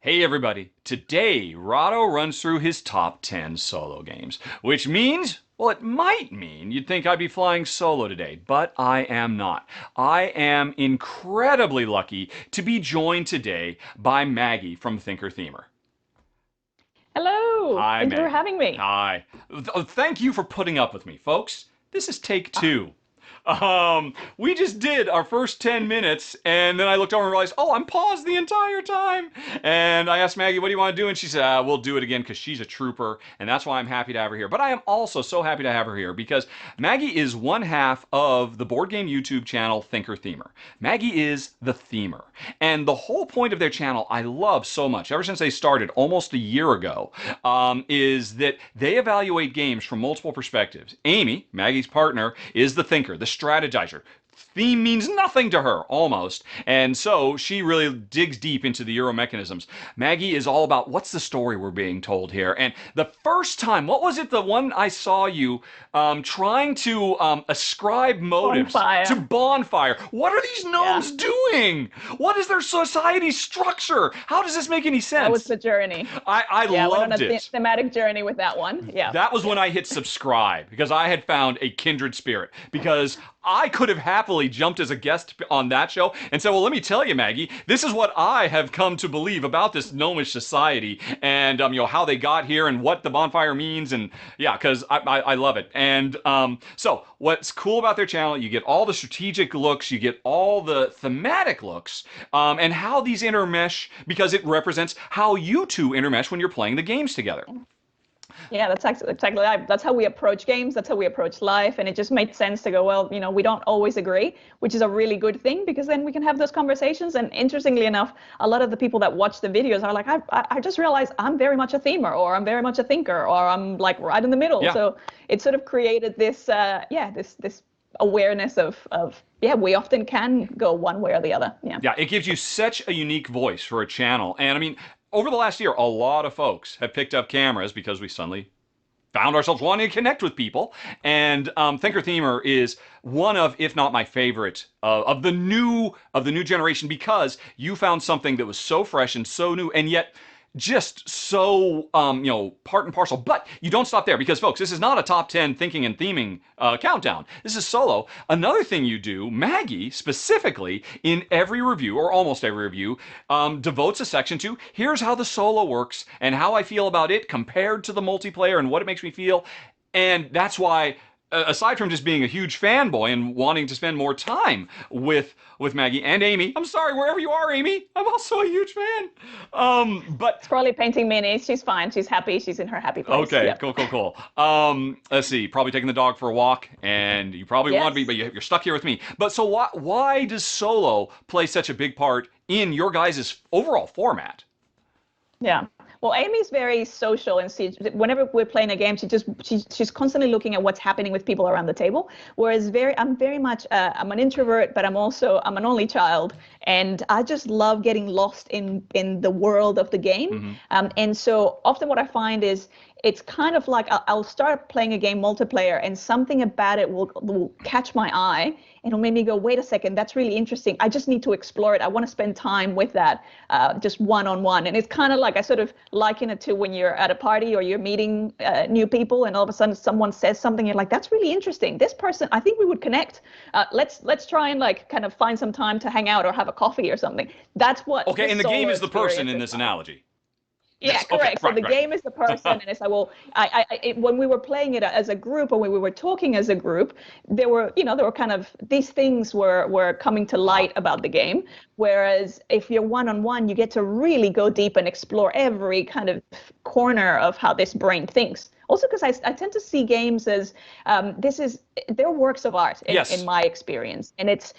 Hey everybody, today Rahdo runs through his top 10 solo games, which means, well, it might mean you'd think I'd be flying solo today, but I am not. I am incredibly lucky to be joined today by Maggie from ThinkerThemer. Hello. Hi, Thank you for Maggie. having me. Hi. Thank you for putting up with me, folks. This is take Ah, two. We just did our first 10 minutes, and then I looked over and realized, oh, I'm paused the entire time. And I asked Maggie, what do you want to do? And she said, we'll do it again because she's a trooper, and that's why I'm happy to have her here. But I am also so happy to have her here because Maggie is one half of the board game YouTube channel ThinkerThemer. Maggie is the themer. And the whole point of their channel I love so much, ever since they started almost a year ago, is that they evaluate games from multiple perspectives. Amy, Maggie's partner, is the thinker, the strategizer. Theme means nothing to her, almost. And so she really digs deep into the Euro mechanisms. Maggie is all about what's the story we're being told here. And the first time, what was it, the one I saw you trying to ascribe motives to bonfire. bonfire? What are these Yeah, gnomes doing? What is their society structure? How does this make any that was sense? the journey. I Yeah, went on a loved it. thematic journey with that one. Yeah, That was yeah. when I hit subscribe because I had found a kindred spirit. Because I could have happily jumped as a guest on that show and said, well, let me tell you, Maggie, this is what I have come to believe about this gnomish society and, how they got here and what the bonfire means. And yeah, because I love it. And so what's cool about their channel, you get all the strategic looks, you get all the thematic looks, and how these intermesh because it represents how you two intermesh when you're playing the games together. Yeah, that's exactly right. That's how we approach games. That's how we approach life. And it just made sense to go, well, we don't always agree, which is a really good thing because then we can have those conversations. And interestingly enough, a lot of the people that watch the videos are like, I just realized I'm very much a themer, or I'm very much a thinker, or I'm like right in the middle. Yeah. So it sort of created this, this awareness of we often can go one way or the other. Yeah. Yeah, it gives you such a unique voice for a channel. And I mean, over the last year, a lot of folks have picked up cameras because we suddenly found ourselves wanting to connect with people. And ThinkerThemer is one of, if not my favorite, of the new generation because you found something that was so fresh and so new, and yet just so part and parcel. But you don't stop there because, folks, this is not a top 10 thinking and theming countdown. This is solo. Another thing you do, Maggie specifically, in every review or almost every review, devotes a section to here's how the solo works and how I feel about it compared to the multiplayer and what it makes me feel. And that's why, aside from just being a huge fanboy and wanting to spend more time with Maggie and Amy, I'm sorry, wherever you are, Amy, I'm also a huge fan. But It's probably painting minis. She's fine. She's happy. She's in her happy place. okay, Yeah. cool. Let's see, probably taking the dog for a walk, and you probably want to be, Yes. but you're stuck here with me. But so why does solo play such a big part in your guys' overall format? Yeah. Well, Amy's very social, and whenever we're playing a game, she's constantly looking at what's happening with people around the table. Whereas I'm very much I'm an introvert, but I'm an only child, and I just love getting lost in the world of the game. Mm-hmm. And so often what I find is it's kind of like I'll start playing a game multiplayer, and something about it will catch my eye, and it'll make me go, wait a second, that's really interesting. I just need to explore it. I want to spend time with that, just one-on-one. And it's kind of like I sort of liken it to when you're at a party or you're meeting new people, and all of a sudden someone says something, you're like, that's really interesting. This person, I think we would connect. Let's try and like kind of find some time to hang out or have a coffee or something. That's what Okay, this and the game solo is the person experience in is this like. analogy. Yeah, Yes. Okay. correct. So the Right. game is the person, and it's like, well, when we were playing it as a group, or when we were talking as a group, there were kind of these things were coming to light about the game. Whereas if you're one on one, you get to really go deep and explore every kind of corner of how this brain thinks. Also, because I tend to see games as they're works of art Yes. in my experience, and it's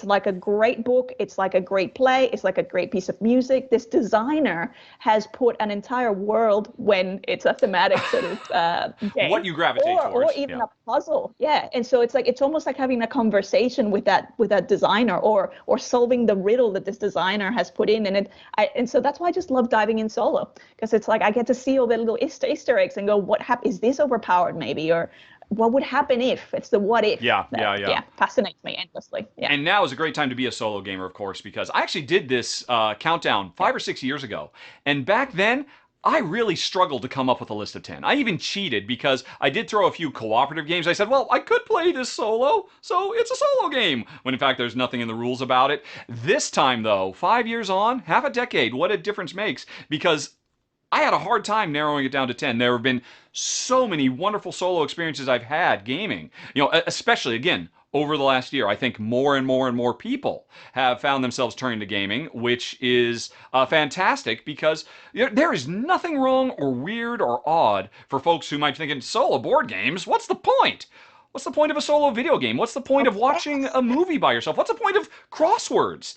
like a great book, it's like a great play, it's like a great piece of music. This designer has put an entire world when it's a thematic sort of game, What you gravitate or towards. even Yeah. a puzzle. Yeah, and so it's almost like having a conversation with that designer, or solving the riddle that this designer has put in. And so that's why I just love diving in solo, because it's like I get to see all the little Easter eggs and go, what is this overpowered maybe, or what would happen if? It's the what if Yeah, that, yeah. fascinates me endlessly. Yeah. And now is a great time to be a solo gamer, of course, because I actually did this countdown 5 or 6 years ago. And back then, I really struggled to come up with a list of 10. I even cheated because I did throw a few cooperative games. I said, well, I could play this solo, so it's a solo game. When in fact, there's nothing in the rules about it. This time, though, 5 years on, half a decade, what a difference makes. Because I had a hard time narrowing it down to 10. There have been so many wonderful solo experiences I've had gaming. Especially, again, over the last year, I think more and more and more people have found themselves turning to gaming, which is fantastic because there is nothing wrong or weird or odd for folks who might be thinking, solo board games, what's the point? What's the point of a solo video game? What's the point of watching a movie by yourself? What's the point of crosswords?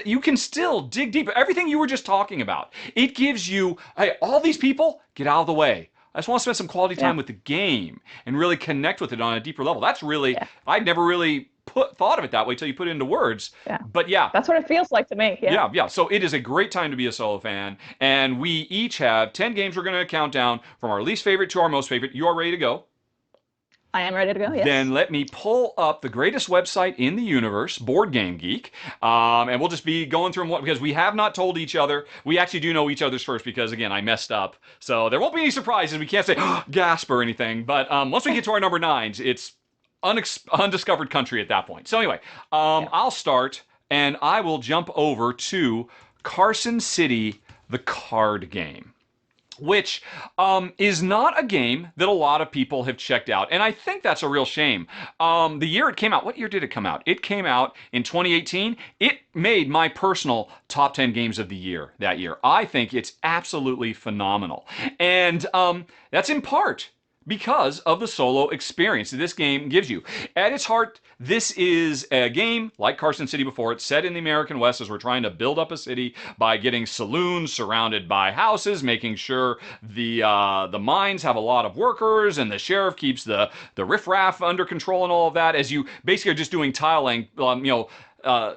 You can still dig deep. Everything you were just talking about, it gives you, hey, all these people, get out of the way. I just want to spend some quality time with the game and really connect with it on a deeper level. That's really, I'd never really thought of it that way till you put it into words. Yeah. But yeah. That's what it feels like to me. Yeah. So it is a great time to be a solo fan. And we each have 10 games we're going to count down from our least favorite to our most favorite. You are ready to go? I am ready to go, yes. Then let me pull up the greatest website in the universe, Board Game Geek, and we'll just be going through them because we have not told each other. We actually do know each other's first because, again, I messed up. So there won't be any surprises. We can't say gasp or anything. But once we get to our number 9s, it's undiscovered country at that point. So anyway, I'll start, and I will jump over to Carson City, the card game, which is not a game that a lot of people have checked out. And I think that's a real shame. The year it came out, what year did it come out? It came out in 2018. It made my personal top 10 games of the year that year. I think it's absolutely phenomenal. And that's in part because of the solo experience that this game gives you. At its heart, this is a game, like Carson City before, it's set in the American West as we're trying to build up a city by getting saloons surrounded by houses, making sure the mines have a lot of workers, and the sheriff keeps the riffraff under control and all of that, as you basically are just doing tiling,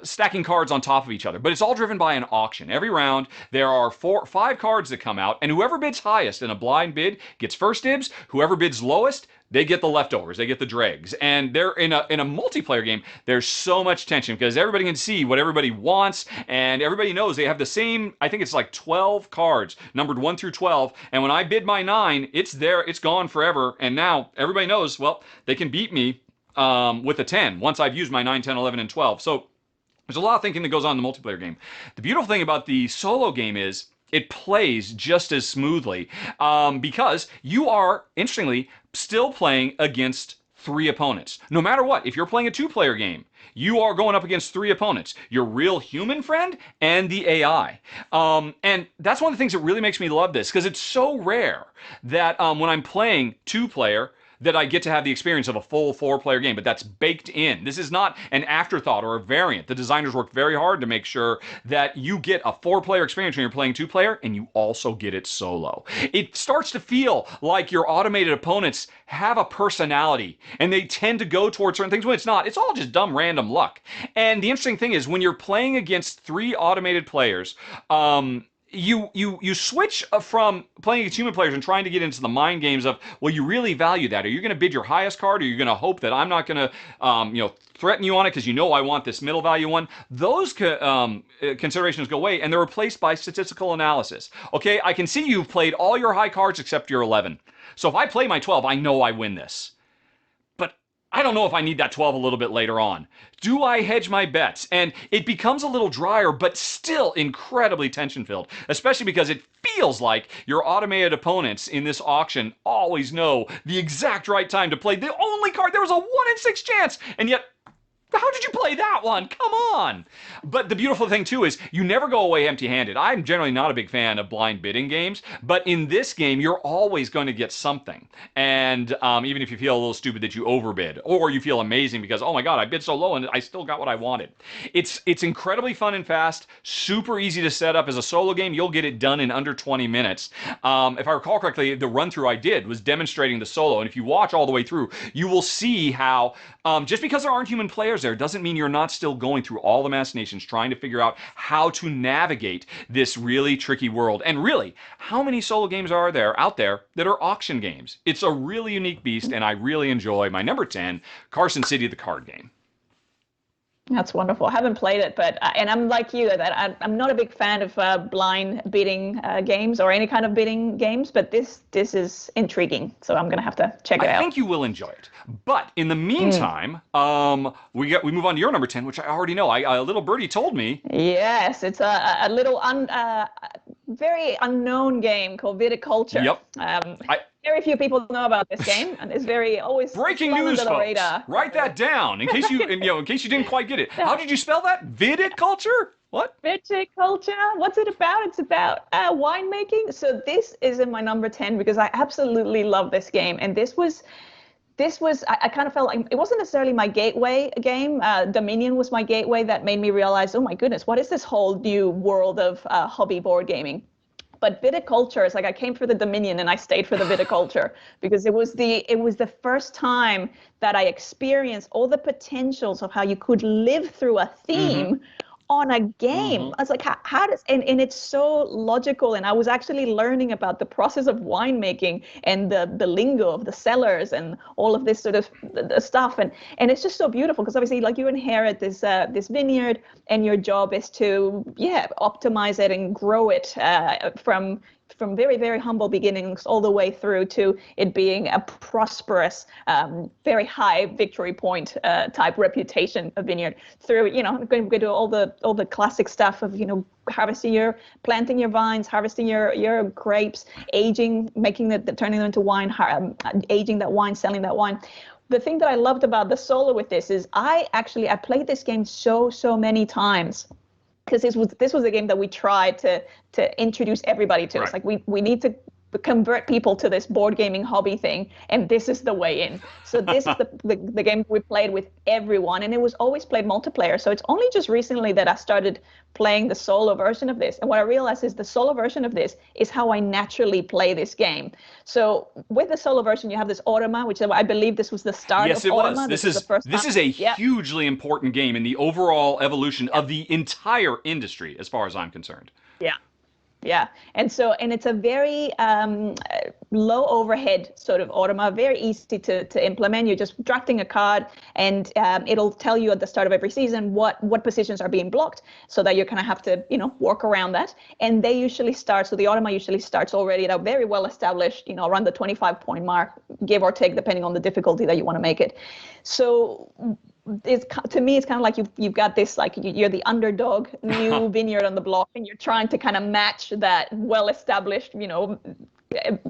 stacking cards on top of each other. But it's all driven by an auction. Every round, there are 5 cards that come out, and whoever bids highest in a blind bid gets first dibs. Whoever bids lowest, they get the leftovers. They get the dregs. And they're in a multiplayer game. There's so much tension because everybody can see what everybody wants, and everybody knows they have the same, I think it's like 12 cards, numbered 1 through 12. And when I bid my 9, it's there, it's gone forever. And now everybody knows, well, they can beat me with a 10 once I've used my 9, 10, 11, and 12. So there's a lot of thinking that goes on in the multiplayer game. The beautiful thing about the solo game is it plays just as smoothly because you are, interestingly, still playing against 3 opponents. No matter what, if you're playing a 2-player game, you are going up against 3 opponents. Your real human friend and the AI. And that's one of the things that really makes me love this because it's so rare that when I'm playing 2-player, that I get to have the experience of a full 4-player game, but that's baked in. This is not an afterthought or a variant. The designers worked very hard to make sure that you get a 4-player experience when you're playing 2-player, and you also get it solo. It starts to feel like your automated opponents have a personality, and they tend to go towards certain things when it's not. It's all just dumb random luck. And the interesting thing is when you're playing against 3 automated players, you switch from playing against human players and trying to get into the mind games of, well, you really value that. Are you going to bid your highest card? Or are you going to hope that I'm not going to, threaten you on it because you know I want this middle value one? Those considerations go away, and they're replaced by statistical analysis. Okay, I can see you've played all your high cards except your 11. So if I play my 12, I know I win this. I don't know if I need that 12 a little bit later on. Do I hedge my bets? And it becomes a little drier, but still incredibly tension-filled, especially because it feels like your automated opponents in this auction always know the exact right time to play the only card. There was a 1 in 6 chance, and yet, how did you play that one? Come on. But the beautiful thing, too, is you never go away empty-handed. I'm generally not a big fan of blind bidding games, but in this game, you're always going to get something. And even if you feel a little stupid that you overbid, or you feel amazing because, oh my God, I bid so low and I still got what I wanted. It's incredibly fun and fast, super easy to set up as a solo game. You'll get it done in under 20 minutes. If I recall correctly, the run-through I did was demonstrating the solo. And if you watch all the way through, you will see how just because there aren't human players there doesn't mean you're not still going through all the machinations, trying to figure out how to navigate this really tricky world. And really, how many solo games are there out there that are auction games? It's a really unique beast, and I really enjoy my number 10, Carson City, the card game. That's wonderful. I haven't played it, but and I'm like you, that I'm not a big fan of blind bidding games or any kind of bidding games, but this is intriguing, so I'm gonna have to check it out. I think you will enjoy it. But in the meantime, we move on to your number 10, which I already know. A little birdie told me. Yes, it's a little very unknown game called Viticulture. Yep. Very few people know about this game, and it's always breaking news, folks. Write that down in case you didn't quite get it. How did you spell that? Viticulture? What? Viticulture. What's it about? It's about winemaking. So this is in my number 10 because I absolutely love this game, and this was. I kind of felt like it wasn't necessarily my gateway game. Dominion was my gateway that made me realize, oh my goodness, what is this whole new world of hobby board gaming? But Viticulture is like I came for the Dominion and I stayed for the Viticulture because it was the first time that I experienced all the potentials of how you could live through a theme on a game. I was like, how does, and it's so logical. And I was actually learning about the process of winemaking and the lingo of the cellars and all of this sort of the stuff. And it's just so beautiful because obviously like you inherit this vineyard and your job is to, optimize it and grow it from very, very humble beginnings all the way through to it being a prosperous, very high victory point type reputation of vineyard through, going to do all the classic stuff of, planting your vines, harvesting your grapes, aging, turning them into wine, aging that wine, selling that wine. The thing that I loved about the solo with this is I played this game so many times. Because this was a game that we tried to introduce everybody to. Right. It's like we need to convert people to this board gaming hobby thing, and this is the way in. So this is the game we played with everyone, and it was always played multiplayer. So it's only just recently that I started playing the solo version of this, and what I realized is the solo version of this is how I naturally play this game. So with the solo version, you have this Automa, which I believe this was the start of Automa. Yes, it was. This is a Yep. hugely important game in the overall evolution of the entire industry, as far as I'm concerned. Yeah, and it's a very low overhead sort of Automa, very easy to implement. You're just drafting a card, and it'll tell you at the start of every season what positions are being blocked, so that you're gonna have to work around that. And they usually start. So the Automa usually starts already at a very well established, around the 25-point mark, give or take, depending on the difficulty that you want to make it. So to me, it's kind of like you've got this, like you're the underdog new vineyard on the block, and you're trying to kind of match that well-established,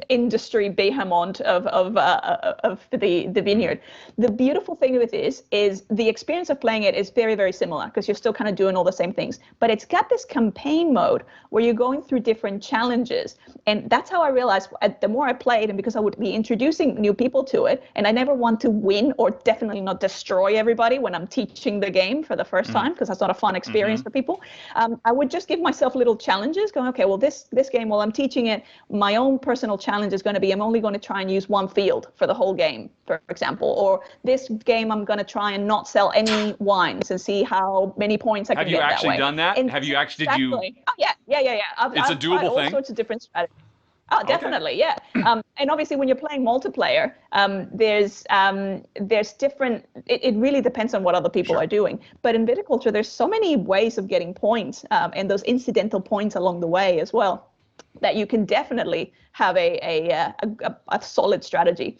industry behemoth of the vineyard. The beautiful thing with this is the experience of playing it is very, very similar because you're still kind of doing all the same things, but it's got this campaign mode where you're going through different challenges. And that's how I realized the more I played, and because I would be introducing new people to it, and I never want to win or definitely not destroy everybody when I'm teaching the game for the first time, because that's not a fun experience for people. I would just give myself little challenges going, okay, well, this game, while I'm teaching it, my own personal challenge is going to be I'm only going to try and use one field for the whole game, for example. Or this game, I'm going to try and not sell any wines and see how many points I can get that way. Have you actually done that? Have you actually, did you? Oh, yeah. It's a doable all thing? All sorts of different strategies. Oh, definitely, yeah. And obviously, when you're playing multiplayer, there's different. It really depends on what other people are doing. But in Viticulture, there's so many ways of getting points, and those incidental points along the way as well, that you can definitely have a solid strategy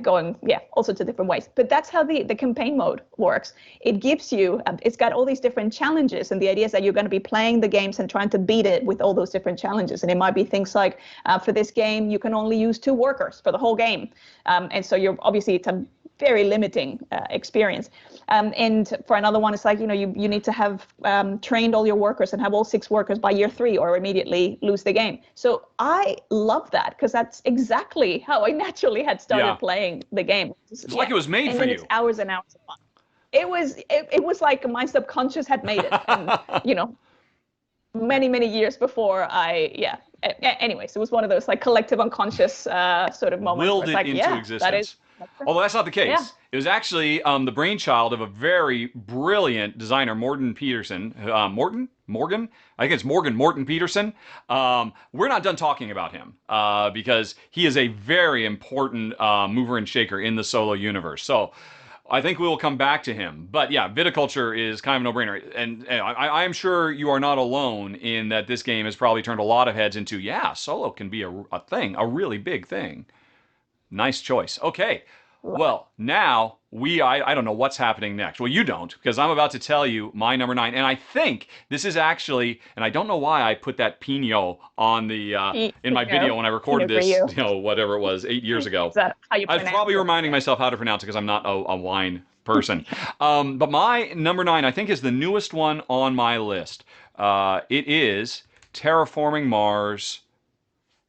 going, all sorts of different ways. But that's how the campaign mode works. It gives you, it's got all these different challenges, and the idea is that you're going to be playing the games and trying to beat it with all those different challenges. And it might be things like, for this game, you can only use 2 workers for the whole game. And so it's a very limiting experience. And for another one, it's like, you need to have trained all your workers and have all 6 workers by year 3 or immediately lose the game. So I love that because that's exactly how I naturally had started playing the game. It's like it was made for you. It's hours and hours of fun. It was like my subconscious had made it. And, many years before anyways, it was one of those like collective unconscious sort of moments. Willed it into existence. Although that's not the Yeah. case. It was actually the brainchild of a very brilliant designer, Morten Peterson. Morgan? I think it's Morten Peterson. We're not done talking about him because he is a very important mover and shaker in the solo universe. So I think we will come back to him. But yeah, Viticulture is kind of a no-brainer. And I am sure you are not alone in that this game has probably turned a lot of heads into, yeah, solo can be a thing, a really big thing. Nice choice. Okay. Well, now I don't know what's happening next. Well, you don't, because I'm about to tell you my number 9. And I think this is actually, and I don't know why I put that Pinot on the in my video when I recorded this, whatever it was, 8 years ago. Is that how you I was pronounce probably it? reminding myself how to pronounce it because I'm not a wine person. But my number 9, I think, is the newest one on my list. It is Terraforming Mars,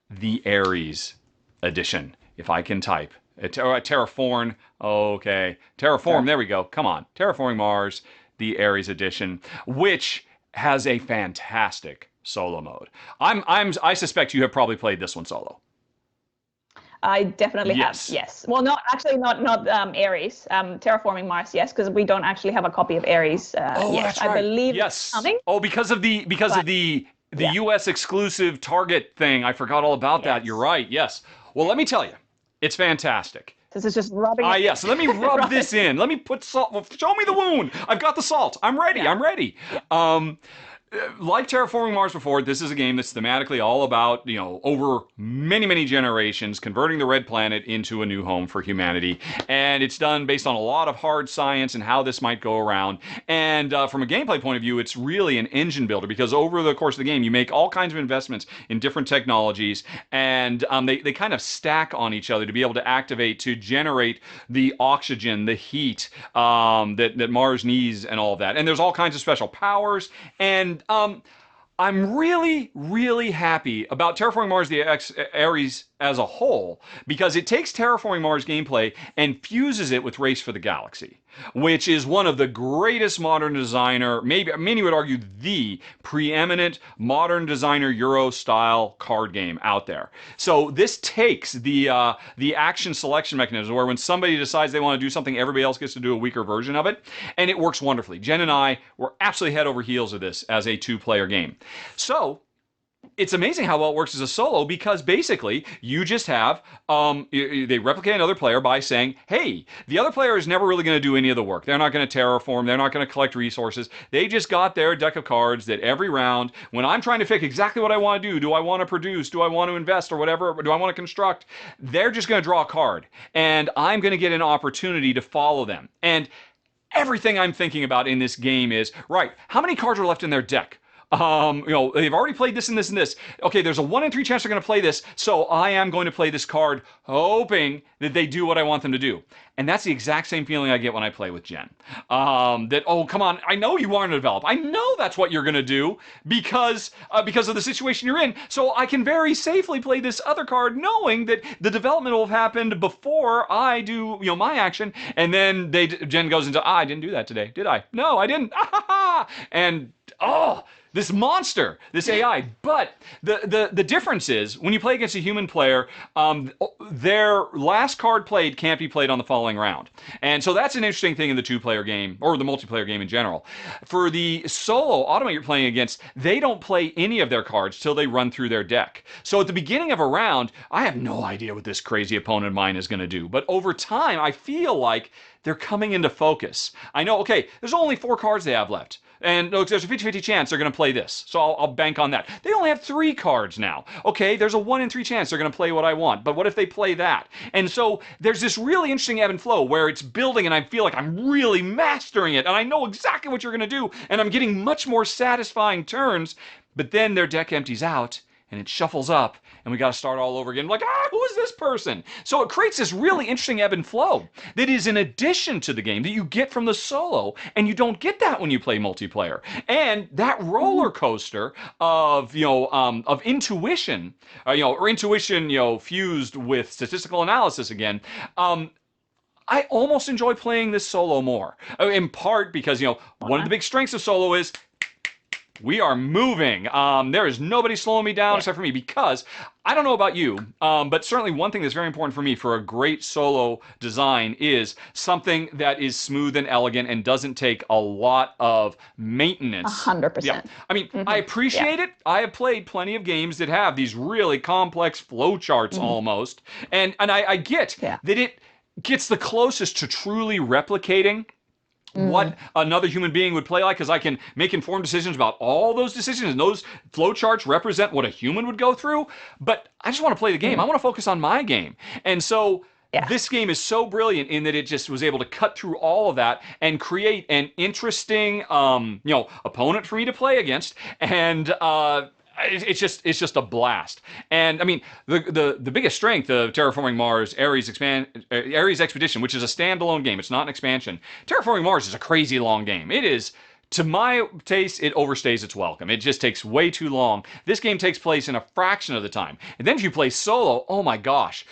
the Ares edition, if I can type. Terraform. Okay. Terraform. There we go. Come on. Terraforming Mars, the Ares edition, which has a fantastic solo mode. I suspect you have probably played this one solo. I definitely have. Yes. Well, not Ares. Terraforming Mars. Yes, because we don't actually have a copy of Ares. That's right. I believe yes. It's coming. Oh, because of the U.S. exclusive Target thing. I forgot all about that. You're right. Yes. Well, let me tell you. It's fantastic. This is just rubbing. Yeah. So let me rub this in. Let me put salt. Well, show me the wound. I've got the salt. I'm ready. I'm ready. Yeah. Like Terraforming Mars before, this is a game that's thematically all about, over many, many generations, converting the Red Planet into a new home for humanity. And it's done based on a lot of hard science and how this might go around. And from a gameplay point of view, it's really an engine builder because over the course of the game, you make all kinds of investments in different technologies. And they kind of stack on each other to be able to activate, to generate the oxygen, the heat that Mars needs and all of that. And there's all kinds of special powers. And I'm really, really happy about Terraforming Mars, the Ares as a whole, because it takes Terraforming Mars gameplay and fuses it with Race for the Galaxy, which is one of the greatest modern designer, many would argue the preeminent modern designer Euro-style card game out there. So this takes the action selection mechanism where when somebody decides they want to do something, everybody else gets to do a weaker version of it, and it works wonderfully. Jen and I were absolutely head over heels of this as a 2-player game. So it's amazing how well it works as a solo because basically you just have they replicate another player by saying, hey, the other player is never really going to do any of the work. They're not going to terraform. They're not going to collect resources. They just got their deck of cards that every round, when I'm trying to pick exactly what I want to do I want to produce, do I want to invest or whatever, or do I want to construct, they're just going to draw a card. And I'm going to get an opportunity to follow them. And everything I'm thinking about in this game is, right, how many cards are left in their deck? They've already played this and this and this. Okay, there's a 1 in 3 chance they're going to play this, so I am going to play this card hoping that they do what I want them to do. And that's the exact same feeling I get when I play with Jen. Oh, come on, I know you want to develop. I know that's what you're going to do because of the situation you're in. So I can very safely play this other card knowing that the development will have happened before I do, my action. And then Jen goes into, I didn't do that today, did I? No, I didn't. And, this monster, this AI. But the difference is when you play against a human player, their last card played can't be played on the following round. And so that's an interesting thing in the 2-player game, or the multiplayer game in general. For the solo Automa you're playing against, they don't play any of their cards till they run through their deck. So at the beginning of a round, I have no idea what this crazy opponent of mine is going to do. But over time, I feel like they're coming into focus. I know, okay, there's only 4 cards they have left. And look, there's a 50-50 chance they're going to play this. So I'll bank on that. They only have 3 cards now. Okay, there's a 1 in 3 chance they're going to play what I want. But what if they play that? And so there's this really interesting ebb and flow where it's building and I feel like I'm really mastering it. And I know exactly what you're going to do. And I'm getting much more satisfying turns. But then their deck empties out and it shuffles up and we got to start all over again. Like, who is this person? So it creates this really interesting ebb and flow that is in addition to the game that you get from the solo, and you don't get that when you play multiplayer. And that roller coaster of intuition, or intuition, fused with statistical analysis again. I almost enjoy playing this solo more. In part because, one of the big strengths of solo is We are moving. There is nobody slowing me down except for me, because I don't know about you, but certainly one thing that's very important for me for a great solo design is something that is smooth and elegant and doesn't take a lot of maintenance. 100%. I mean, I appreciate it. I have played plenty of games that have these really complex flowcharts almost, and I get that it gets the closest to truly replicating what another human being would play like, because I can make informed decisions about all those decisions, and those flowcharts represent what a human would go through. But I just want to play the game. I want to focus on my game. And so this game is so brilliant in that it just was able to cut through all of that and create an interesting, opponent for me to play against. And it's just a blast. And I mean, the biggest strength of Terraforming Mars Ares Expedition, which is a standalone game, it's not an expansion. Terraforming Mars is a crazy long game. It is, to my taste, it overstays its welcome. It just takes way too long. This game takes place in a fraction of the time. And then if you play solo, oh my gosh.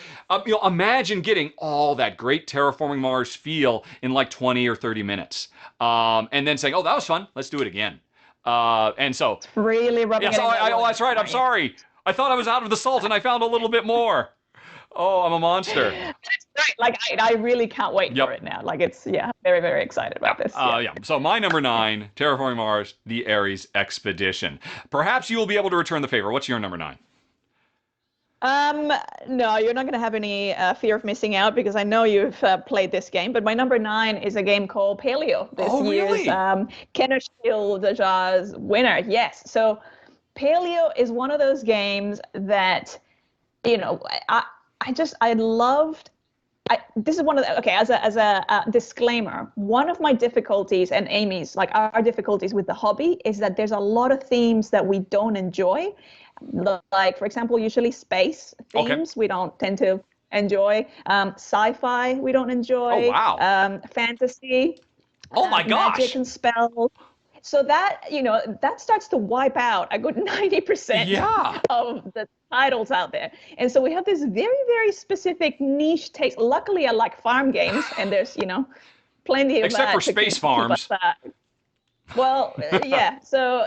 Imagine getting all that great Terraforming Mars feel in like 20 or 30 minutes. And then saying, oh, that was fun. Let's do it again. And so it's really rubbing it in. Oh, that's right. I'm sorry. I thought I was out of the salt and I found a little bit more. Oh, I'm a monster. That's right. Like I really can't wait for it now. Like it's very, very excited about this. So my number 9, Terraforming Mars, the Ares Expedition. Perhaps you will be able to return the favor. What's your number 9? No, you're not going to have any fear of missing out, because I know you've played this game. But my number 9 is a game called Paleo, this year's Kenner Shield Jazz winner. Yes. So Paleo is one of those games that, I loved. This is one of the, as a disclaimer, one of my difficulties, and Amy's, like our difficulties with the hobby, is that there's a lot of themes that we don't enjoy. Like, for example, usually space themes we don't tend to enjoy. Sci-fi we don't enjoy. Oh, wow. Fantasy. Oh my gosh. Magic and spells. So that, that starts to wipe out a good 90% of the titles out there. And so we have this very, very specific niche taste. Luckily, I like farm games, and there's, plenty of except for space farms. Well, yeah. So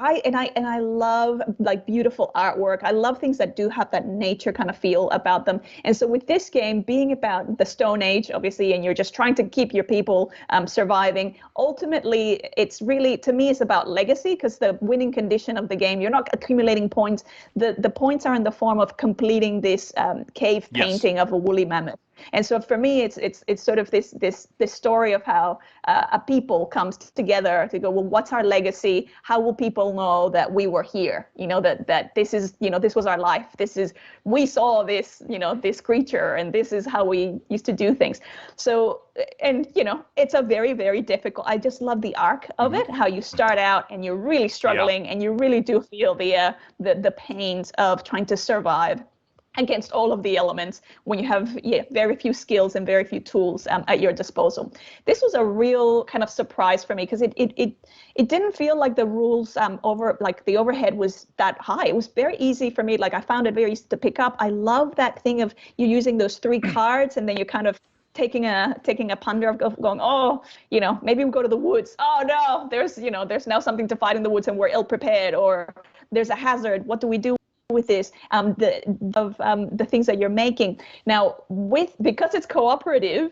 I love like beautiful artwork. I love things that do have that nature kind of feel about them. And so with this game being about the Stone Age, obviously, and you're just trying to keep your people surviving, ultimately, it's really, to me, it's about legacy, because the winning condition of the game, you're not accumulating points. The points are in the form of completing this cave painting of a woolly mammoth. And so for me, it's sort of this story of how a people comes together to go, well, what's our legacy? How will people know that we were here? That this is, this was our life. We saw this, this creature, and this is how we used to do things. So, and, it's a very, very difficult, I just love the arc of it, how you start out and you're really struggling and you really do feel the pains of trying to survive against all of the elements when you have very few skills and very few tools at your disposal. This was a real kind of surprise for me, because it didn't feel like the rules the overhead was that high. It was very easy for me. Like, I found it very easy to pick up. I love that thing of you using those 3 cards, and then you're kind of taking a ponder of going, oh, maybe we go to the woods. Oh no, there's now something to fight in the woods and we're ill prepared, or there's a hazard. What do we do with this, the things that you're making now because it's cooperative,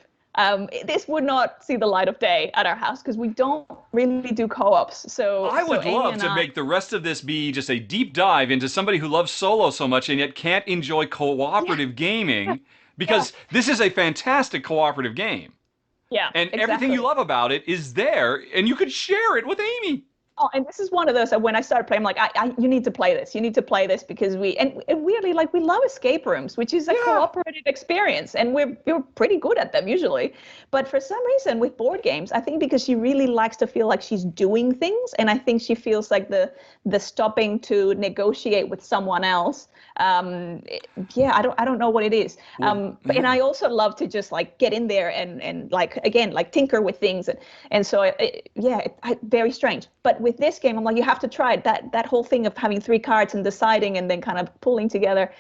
this would not see the light of day at our house, because we don't really do co-ops. So I would love to make the rest of this be just a deep dive into somebody who loves solo so much and yet can't enjoy cooperative gaming, because this is a fantastic cooperative game. Yeah, and everything you love about it is there, and you could share it with Amy. Oh, and this is one of those that when I started playing, I'm like, you need to play this. You need to play this, because we weirdly, like, we love escape rooms, which is a cooperative experience, and we're pretty good at them usually. But for some reason with board games, I think because she really likes to feel like she's doing things, and I think she feels like the stopping to negotiate with someone else. I don't know what it is. And I also love to just like get in there and like, again, like tinker with things. And so, very strange. But with this game, I'm like, you have to try it. That whole thing of having 3 cards and deciding and then kind of pulling together,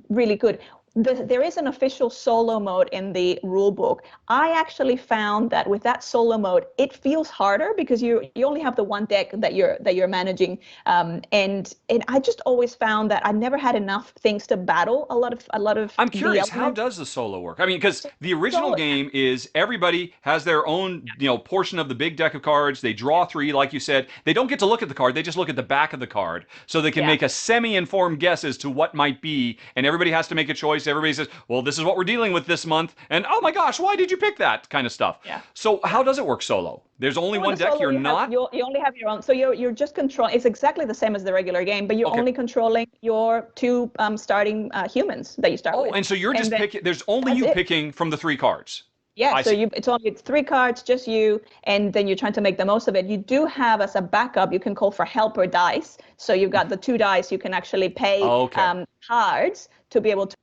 really good. there is an official solo mode in the rule book. I actually found that with that solo mode, it feels harder because you only have the one deck that you're managing, and I just always found that I never had enough things to battle a lot of I'm the curious, how elements. does the solo work? I mean, because the original So game is everybody has their own, portion of the big deck of cards. They draw three, like you said. They don't get to look at the card. They just look at the back of the card, so they can yeah, make a semi-informed guess as to what might be. And everybody has to make a choice. Everybody says, "Well, this is what we're dealing with this month," and "Oh my gosh, why did you pick that?" kind of stuff. yeah. So how does it work solo? There's only So one the deck. solo You're not. you only have your own. So you're just control. It's exactly the same as the regular game, but you're Okay. only controlling your two starting humans that you start Oh, with, and so you're and just then picking. There's only that's you it. picking from the three cards. Yeah, I so see. it's 3 cards, just you, and then you're trying to make the most of it. You do have as a backup, you can call for helper dice. So you've got the 2 dice, you can actually pay Okay. cards to be able to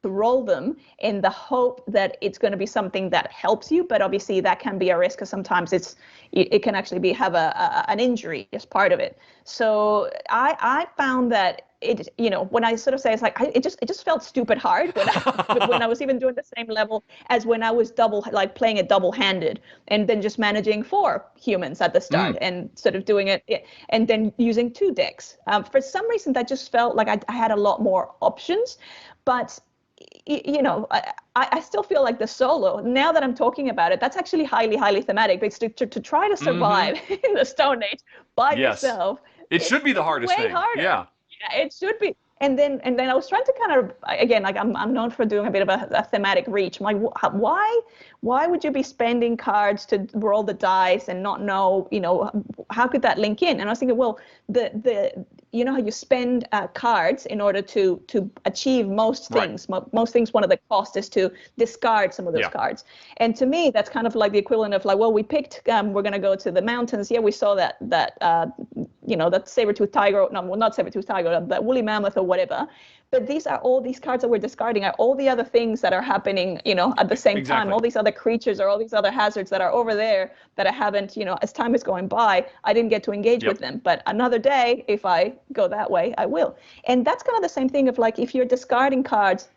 roll them in the hope that it's going to be something that helps you, but obviously that can be a risk because sometimes it can actually be have an injury as part of it. So I found that it, when I sort of say it's like it just felt stupid hard when I was even doing the same level as when I was playing it double-handed and then just managing 4 humans at the start Mm. and sort of doing it and then using 2 decks. For some reason that just felt like I had a lot more options, but I still feel like the solo, now that I'm talking about it, that's actually highly, highly thematic because to try to Mm-hmm. survive in the Stone Age by Yes. yourself, It should be the it's hardest way thing. harder. Yeah. Yeah, it should be. And then I was trying to kind of, again, like I'm known for doing a bit of a thematic reach. I'm like, why would you be spending cards to roll the dice and not know, how could that link in? And I was thinking, well, the how you spend cards in order to achieve most Right. things. Most things, one of the costs is to discard some of those Yeah. cards. And to me, that's kind of like the equivalent of like, well, we picked, we're going to go to the mountains. Yeah, we saw that that saber-tooth tiger, no, well, not saber-tooth tiger, that woolly mammoth or whatever. But all these cards that we're discarding are all the other things that are happening, at the same time, Exactly. all these other creatures or all these other hazards that are over there that I haven't, as time is going by, I didn't get to engage Yep. with them. But another day, if I go that way, I will. And that's kind of the same thing of like, if you're discarding cards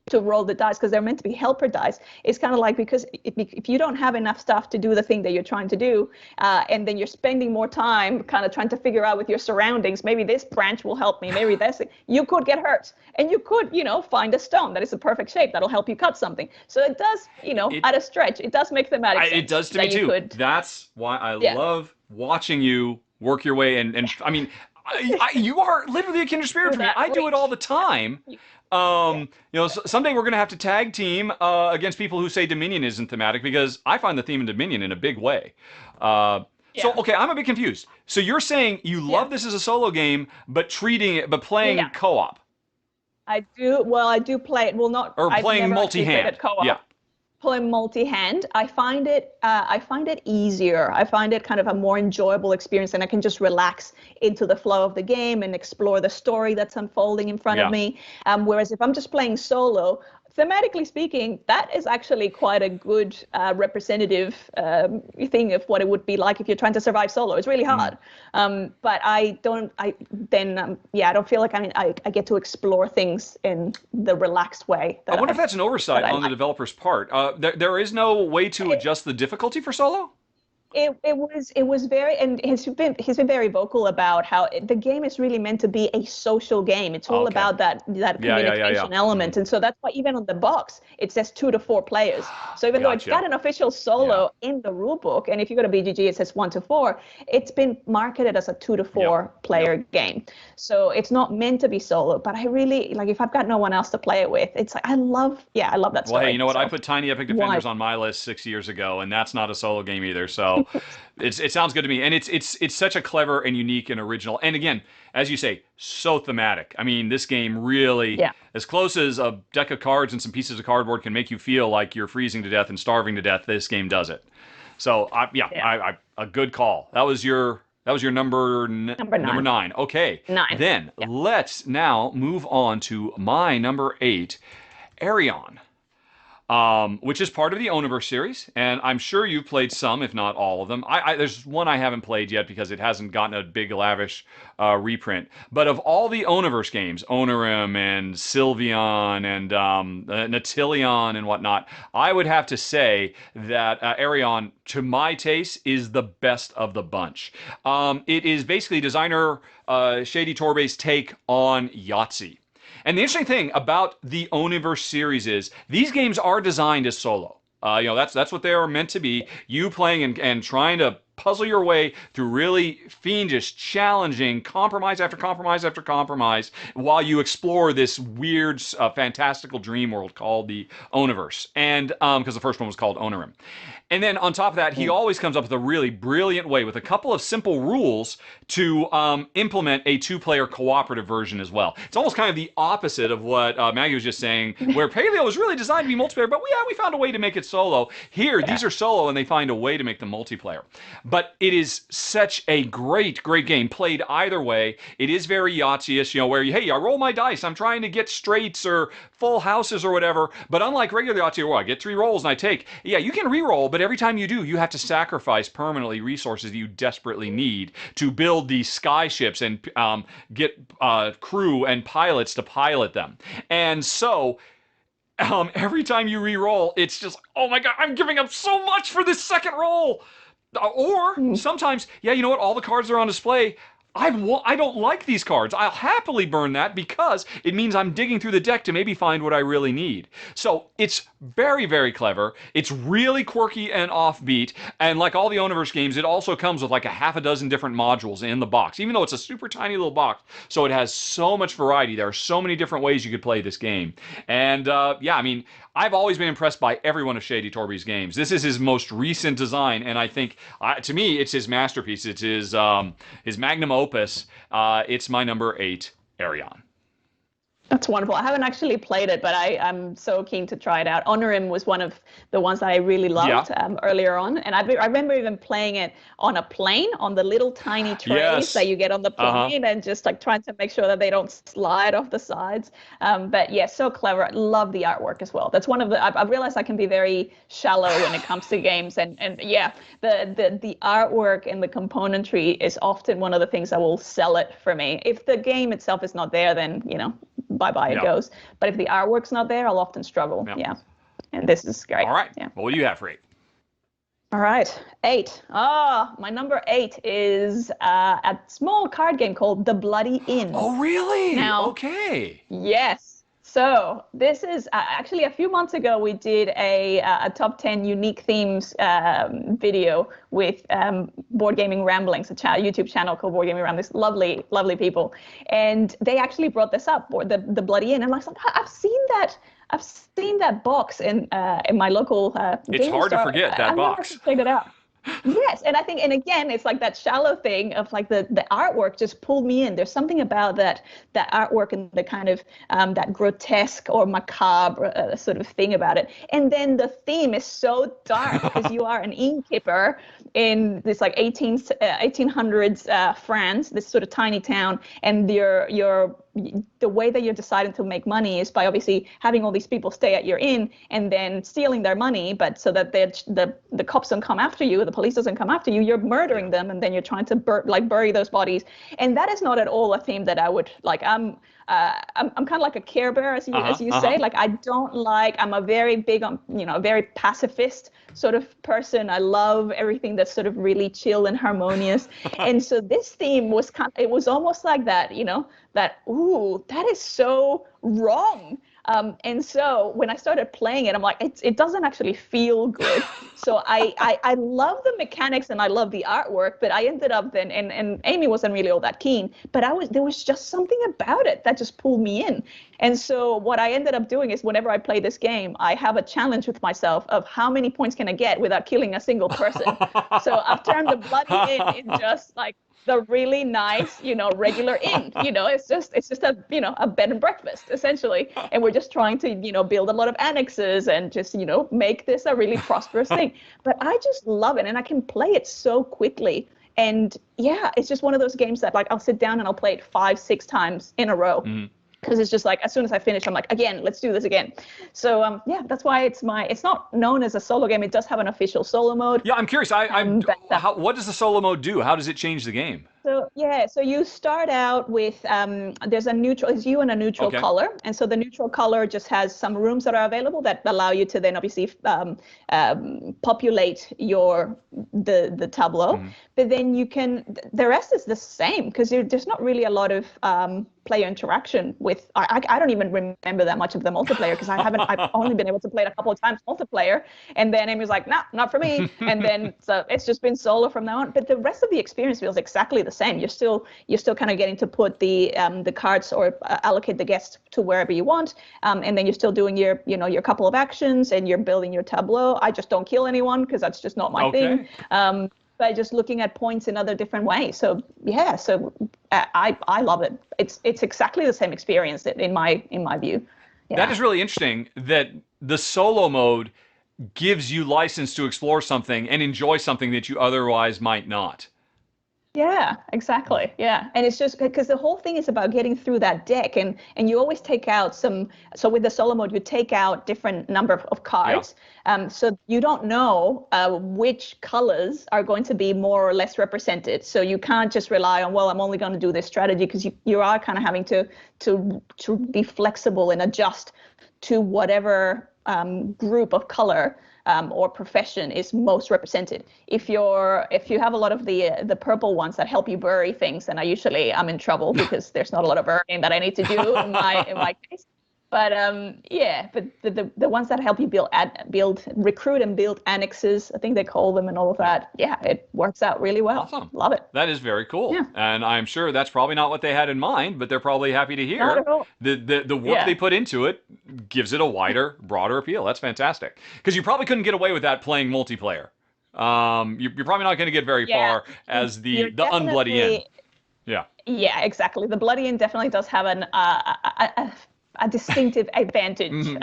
to roll the dice because they're meant to be helper dice, it's kind of like, because if you don't have enough stuff to do the thing that you're trying to do, and then you're spending more time kind of trying to figure out with your surroundings, maybe this branch will help me, maybe this, you could get hurt, and you could find a stone that is a perfect shape that'll help you cut something. So it does, It at a stretch, it does make thematic sense. it does to me that you too. could. That's why I Yeah. love watching you work your way. And I mean, you are literally a kindred spirit Do for me. that I do it all reach. the time. Yeah. Someday we're going to have to tag team against people who say Dominion isn't thematic, because I find the theme in Dominion in a big way. So, Yeah. okay, I'm a bit confused. So you're saying you Yeah. love this as a solo game, but playing Yeah. co-op I do. Well, I do play it. Well, not. or I've playing never actually played multi-hand. it Yeah. co-op. Play multi-hand. I find it easier. I find it kind of a more enjoyable experience, and I can just relax into the flow of the game and explore the story that's unfolding in front of Yeah. me. Whereas if I'm just playing solo, thematically speaking, that is actually quite a good representative thing of what it would be like if you're trying to survive solo. It's really hard, but I don't. I don't feel like I get to explore things in the relaxed way. I wonder if that's an oversight I on the like. developer's part. There is no way to adjust the difficulty for solo? It was very, and he's been very vocal about how the game is really meant to be a social game. It's all Okay. about that Yeah. communication element, and so that's why even on the box it says 2 to 4 players. So even though it's got Gotcha. an official Yeah. solo in the rule book, and if you go to BGG it says 1 to 4, it's been marketed as a 2 to 4 Yep. player game. So it's not meant to be solo. But I really like, if I've got no one else to play it with, it's like I love that Well, hey, story. you know what? I So put Tiny Epic why? Defenders on my list 6 years ago, and that's not a solo game either. So it sounds good to me, and it's such a clever and unique and original. And again, as you say, so thematic. I mean, this game really, Yeah. as close as a deck of cards and some pieces of cardboard can make you feel like you're freezing to death and starving to death, this game does it. So Yeah. a good call. That was your number Number number 9. 9. Okay, 9. then Yeah. let's now move on to my number 8, Aerion. which is part of the Oniverse series, and I'm sure you've played some, if not all of them. There's one I haven't played yet because it hasn't gotten a big, lavish reprint. But of all the Oniverse games, Onirim and Sylvion and Natilion and whatnot, I would have to say that Aerion, to my taste, is the best of the bunch. It is basically designer Shady Torbe's take on Yahtzee. And the interesting thing about the Oniverse series is these games are designed as solo. That's what they are meant to be. You playing and trying to puzzle your way through really fiendish, challenging compromise after compromise after compromise while you explore this weird, fantastical dream world called the Oniverse. And because the first one was called Onirim. And then on top of that, he always comes up with a really brilliant way with a couple of simple rules to implement a two-player cooperative version as well. It's almost kind of the opposite of what Maggie was just saying, where Paleo was really designed to be multiplayer, but we found a way to make it solo. Here, these are solo, and they find a way to make them multiplayer. But it is such a great, great game, played either way. It is very Yahtzee-ish, where, hey, I roll my dice, I'm trying to get straights or full houses or whatever, but unlike regular Yahtzee, where I get 3 rolls and I take, you can re-roll, but every time you do, you have to sacrifice permanently resources that you desperately need to build these sky ships and get crew and pilots to pilot them. And so every time you re-roll, it's just, oh my god, I'm giving up so much for this second roll. Or sometimes, you know what, all the cards are on display. I don't like these cards. I'll happily burn that because it means I'm digging through the deck to maybe find what I really need. So it's very, very clever. It's really quirky and offbeat. And like all the Oniverse games, it also comes with like a half a dozen different modules in the box, even though it's a super tiny little box. So it has so much variety. There are so many different ways you could play this game. And I've always been impressed by every one of Shady Torbe's games. This is his most recent design, and I think, to me, it's his masterpiece. It's his magnum opus. It's my number 8, Aerion. That's wonderful. I haven't actually played it, but I'm so keen to try it out. Onirim was one of the ones that I really loved earlier on. And I remember even playing it on a plane, on the little tiny trays that you get on the plane, and just like trying to make sure that they don't slide off the sides. But yeah, so clever. I love the artwork as well. That's one of the, I've realized I can be very shallow when it comes to games. And yeah, the artwork and the componentry is often one of the things that will sell it for me. If the game itself is not there, then, bye-bye it goes. But if the artwork's not there, I'll often struggle. Yeah. And this is great. All right. Yeah. What do you have for 8? All right. 8. My number 8 is a small card game called The Bloody Inn. Oh, really? Now, okay. Yes. So this is actually a few months ago, we did a top 10 unique themes video with Board Gaming Ramblings, a YouTube channel called Board Gaming Ramblings. Lovely, lovely people. And they actually brought this up, the Bloody Inn. And I was like, I've seen that box in my local It's hard to forget that box. I've never figured it out. Yes, and I think, and again, it's like that shallow thing of like the artwork just pulled me in. There's something about that artwork and the kind of that grotesque or macabre sort of thing about it. And then the theme is so dark because you are an innkeeper in this like 1800s France, this sort of tiny town, and the way that you're deciding to make money is by obviously having all these people stay at your inn and then stealing their money, but so that the cops don't come after you, the police doesn't come after you, you're murdering them, and then you're trying to bury those bodies. And that is not at all a theme that I would like. I'm kind of like a Care Bear, as you say. Like I'm a very big, very pacifist sort of person. I love everything that's sort of really chill and harmonious. And so this theme was it was almost like that, that is so wrong. And so when I started playing it, I'm like, it doesn't actually feel good. So I love the mechanics and I love the artwork, but I ended up then, and Amy wasn't really all that keen, but there was just something about it that just pulled me in. And so what I ended up doing is whenever I play this game, I have a challenge with myself of how many points can I get without killing a single person. So I've turned the Bloody Inn in just like the really nice, regular inn. It's just a, a bed and breakfast essentially. And we're just trying to, build a lot of annexes and just, make this a really prosperous thing. But I just love it and I can play it so quickly. And yeah, it's just one of those games that like I'll sit down and I'll play it 5-6 times in a row. because it's just like as soon as I finish, I'm like, again, let's do this again. So yeah, that's why it's not known as a solo game. It does have an official solo mode. Yeah, I'm curious. What does the solo mode do? How does it change the game? So yeah, so you start out with there's a neutral, it's you and a neutral Okay. color, and so the neutral color just has some rooms that are available that allow you to then obviously populate the tableau. But then you can, the rest is the same because there's not really a lot of player interaction with. I don't even remember that much of the multiplayer because I've only been able to play it a couple of times multiplayer, and then Amy's like, nah, not for me, and then so it's just been solo from now on. But the rest of the experience feels exactly the same. You're still kind of getting to put the cards or allocate the guests to wherever you want, and then you're still doing your couple of actions and you're building your tableau. I just don't kill anyone because that's just not my thing. By just looking at points in other different ways. So yeah, I love it. It's exactly the same experience in my view. Yeah. That is really interesting that the solo mode gives you license to explore something and enjoy something that you otherwise might not. Yeah, exactly. Yeah. And it's just because the whole thing is about getting through that deck and you always take out so with the solo mode, you take out different number of cards. Yeah. So you don't know which colors are going to be more or less represented. So you can't just rely on, well, I'm only going to do this strategy because you are kind of having to be flexible and adjust to whatever group of color or profession is most represented. If you have a lot of the purple ones that help you bury things, then I'm in trouble because there's not a lot of burying that I need to do in my case. But the ones that help you recruit and build annexes, I think they call them, and all of that. Yeah, it works out really well. Awesome. Love it. That is very cool. Yeah. And I'm sure that's probably not what they had in mind, but they're probably happy to hear. Not at all. The work they put into it gives it a wider, broader appeal. That's fantastic. Because you probably couldn't get away with that playing multiplayer. You're probably not going to get very far as the unbloody end. Yeah. Yeah, exactly. The bloody end definitely does have a distinctive advantage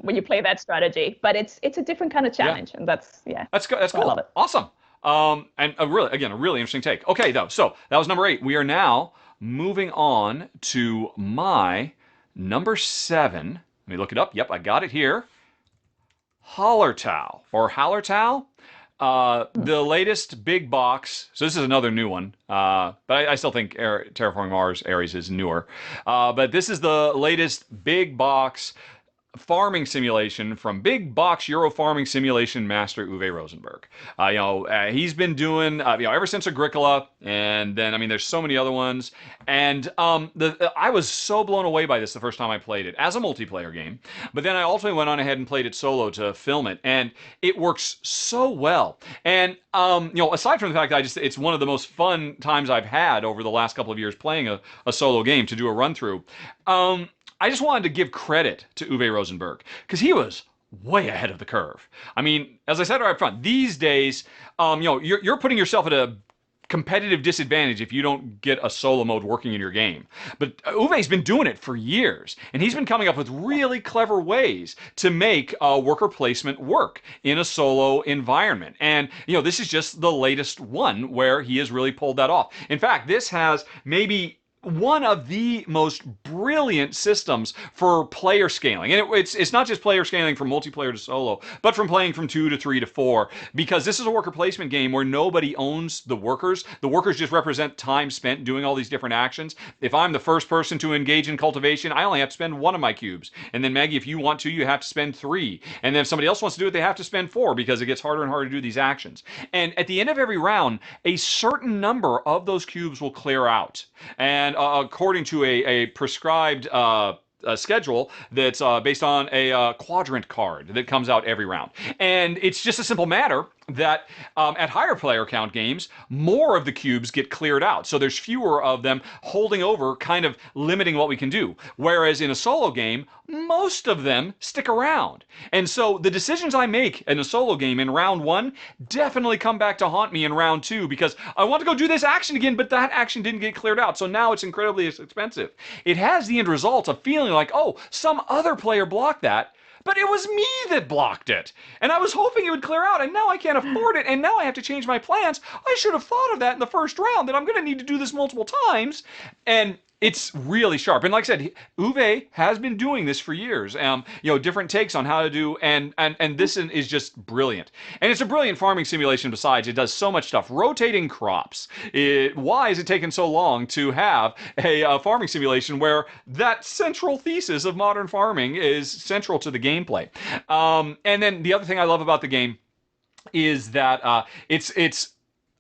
when you play that strategy, but it's a different kind of challenge, and that's cool. I love it. Awesome. And a really interesting take. Okay, though, so that was number 8. We are now moving on to my number 7. Let me look it up. Yep, I got it here. Hallertau or Hallertau. The latest big box, so this is another new one, but I still think Terraforming Mars Ares is newer. But this is the latest big box farming simulation from big box Euro farming simulation master Uwe Rosenberg. He's been doing ever since Agricola, and then there's so many other ones. And I was so blown away by this the first time I played it as a multiplayer game. But then I also went on ahead and played it solo to film it, and it works so well. And aside from the fact that it's one of the most fun times I've had over the last couple of years playing a solo game to do a run through. I just wanted to give credit to Uwe Rosenberg because he was way ahead of the curve. As I said right up front, these days, you're putting yourself at a competitive disadvantage if you don't get a solo mode working in your game. But Uwe's been doing it for years, and he's been coming up with really clever ways to make worker placement work in a solo environment. And, this is just the latest one where he has really pulled that off. In fact, this has maybe one of the most brilliant systems for player scaling. And it's not just player scaling from multiplayer to solo, but from playing from 2 to 3 to 4, because this is a worker placement game where nobody owns the workers. The workers just represent time spent doing all these different actions. If I'm the first person to engage in cultivation, I only have to spend 1 of my cubes. And then Maggie, if you want to, you have to spend 3. And then if somebody else wants to do it, they have to spend 4 because it gets harder and harder to do these actions. And at the end of every round, a certain number of those cubes will clear out. And according to a prescribed schedule that's based on a quadrant card that comes out every round. And it's just a simple matter that at higher player count games, more of the cubes get cleared out. So there's fewer of them holding over, kind of limiting what we can do. Whereas in a solo game, most of them stick around. And so the decisions I make in a solo game in round 1 definitely come back to haunt me in round 2 because I want to go do this action again, but that action didn't get cleared out. So now it's incredibly expensive. It has the end result of feeling like, oh, some other player blocked that, but it was me that blocked it. And I was hoping it would clear out, and now I can't afford it, and now I have to change my plans. I should have thought of that in the first round, that I'm going to need to do this multiple times. And It's really sharp, and like I said, Uwe has been doing this for years. Different takes on how to do, and this is just brilliant. And it's a brilliant farming simulation. Besides, it does so much stuff. Rotating crops. Why is it taking so long to have a farming simulation where that central thesis of modern farming is central to the gameplay? And then the other thing I love about the game is that it's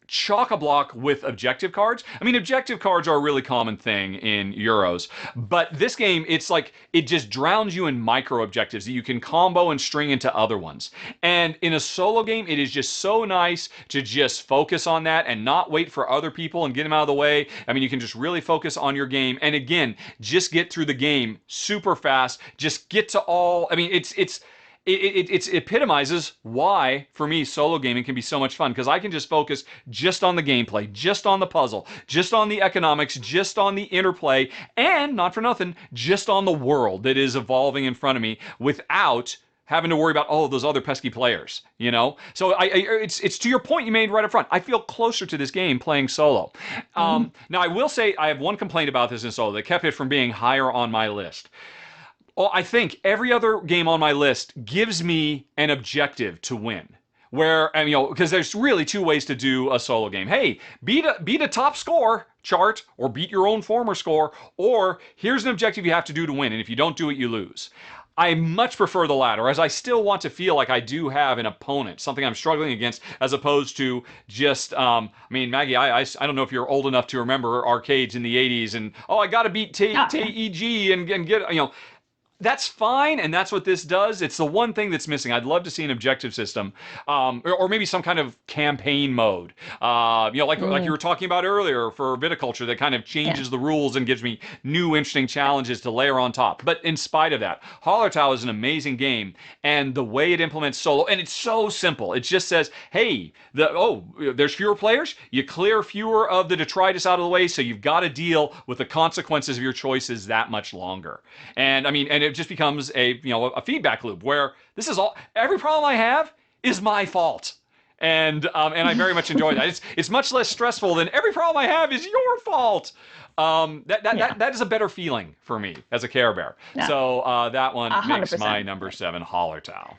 chock-a-block with objective cards. I mean, objective cards are a really common thing in Euros, but this game, it's like it just drowns you in micro objectives that you can combo and string into other ones. And in a solo game, it is just so nice to just focus on that and not wait for other people and get them out of the way. I mean, you can just really focus on your game. And again, just get through the game super fast. Just get to all. I mean, it epitomizes why, for me, solo gaming can be so much fun, because I can just focus just on the gameplay, just on the puzzle, just on the economics, just on the interplay, and, not for nothing, just on the world that is evolving in front of me without having to worry about, oh, those other pesky players, you know? So it's to your point you made right up front. I feel closer to this game playing solo. Now, I will say I have one complaint about this in solo that kept it from being higher on my list. Well, I think every other game on my list gives me an objective to win. Where, and, because there's really two ways to do a solo game. Hey, beat a top score chart, or beat your own former score, or here's an objective you have to do to win, and if you don't do it, you lose. I much prefer the latter, as I still want to feel like I do have an opponent, something I'm struggling against, as opposed to just, I mean, Maggie, I don't know if you're old enough to remember arcades in the 80s, and, oh, I got to beat TEG and get, that's fine, and that's what this does. It's the one thing that's missing. I'd love to see an objective system, or maybe some kind of campaign mode. Like you were talking about earlier for Viticulture, that kind of changes the rules and gives me new, interesting challenges to layer on top. But in spite of that, Hallertau is an amazing game, and the way it implements solo, and it's so simple. It just says, hey, there's fewer players. You clear fewer of the detritus out of the way, so you've got to deal with the consequences of your choices that much longer. And I mean, and it just becomes a feedback loop where this is every problem I have is my fault, and I very much enjoy that. It's much less stressful than every problem I have is your fault. That is a better feeling for me as a Care Bear. Yeah. So that one 100%. Makes my number 7 Hallertau.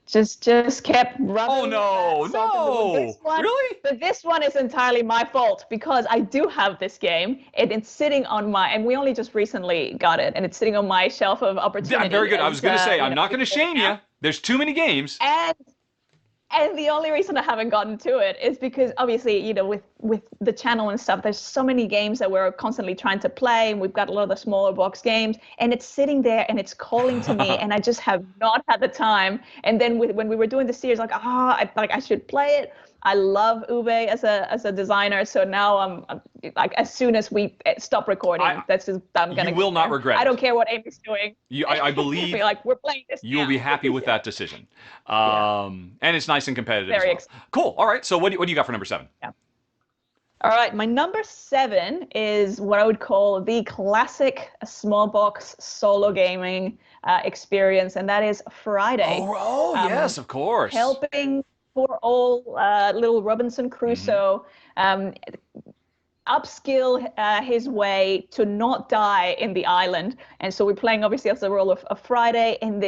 Just kept rubbing. Oh no! Really? But this one is entirely my fault, because I do have this game, and it's sitting on my, and we only just recently got it, and it's sitting on my shelf of opportunity. I'm very good. I was going to say, I'm not going to shame you. There's too many games. And the only reason I haven't gotten to it is because, obviously, with the channel and stuff, there's so many games that we're constantly trying to play, and we've got a lot of the smaller box games, and it's sitting there and it's calling to me, and I just have not had the time. And then when we were doing the series, I should play it. I love Uwe as a designer, so now I'm like, as soon as we stop recording, I'm gonna. You will not regret. I don't care what Amy's doing. I believe. Like, we're playing this. You will be happy with that decision, and it's nice and competitive. Very as well. Cool. All right. So what do you got for number 7? Yeah. All right, my number 7 is what I would call the classic small box solo gaming experience, and that is Friday. Oh, yes, of course. Helping poor old little Robinson Crusoe upskill his way to not die in the island. And so we're playing, obviously, as the role of Friday, and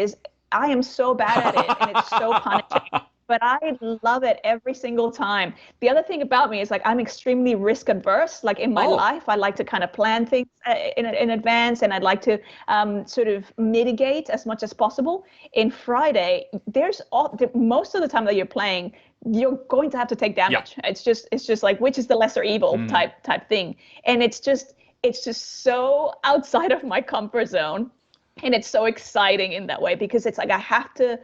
I am so bad at it, and it's so punishing. But I love it every single time. The other thing about me is, like, I'm extremely risk adverse. Like, in my life, I like to kind of plan things in advance, and I'd like to sort of mitigate as much as possible. In Friday, most of the time that you're playing, you're going to have to take damage. Yeah. It's just like, which is the lesser evil type thing. And it's just so outside of my comfort zone. And it's so exciting in that way, because it's like I have to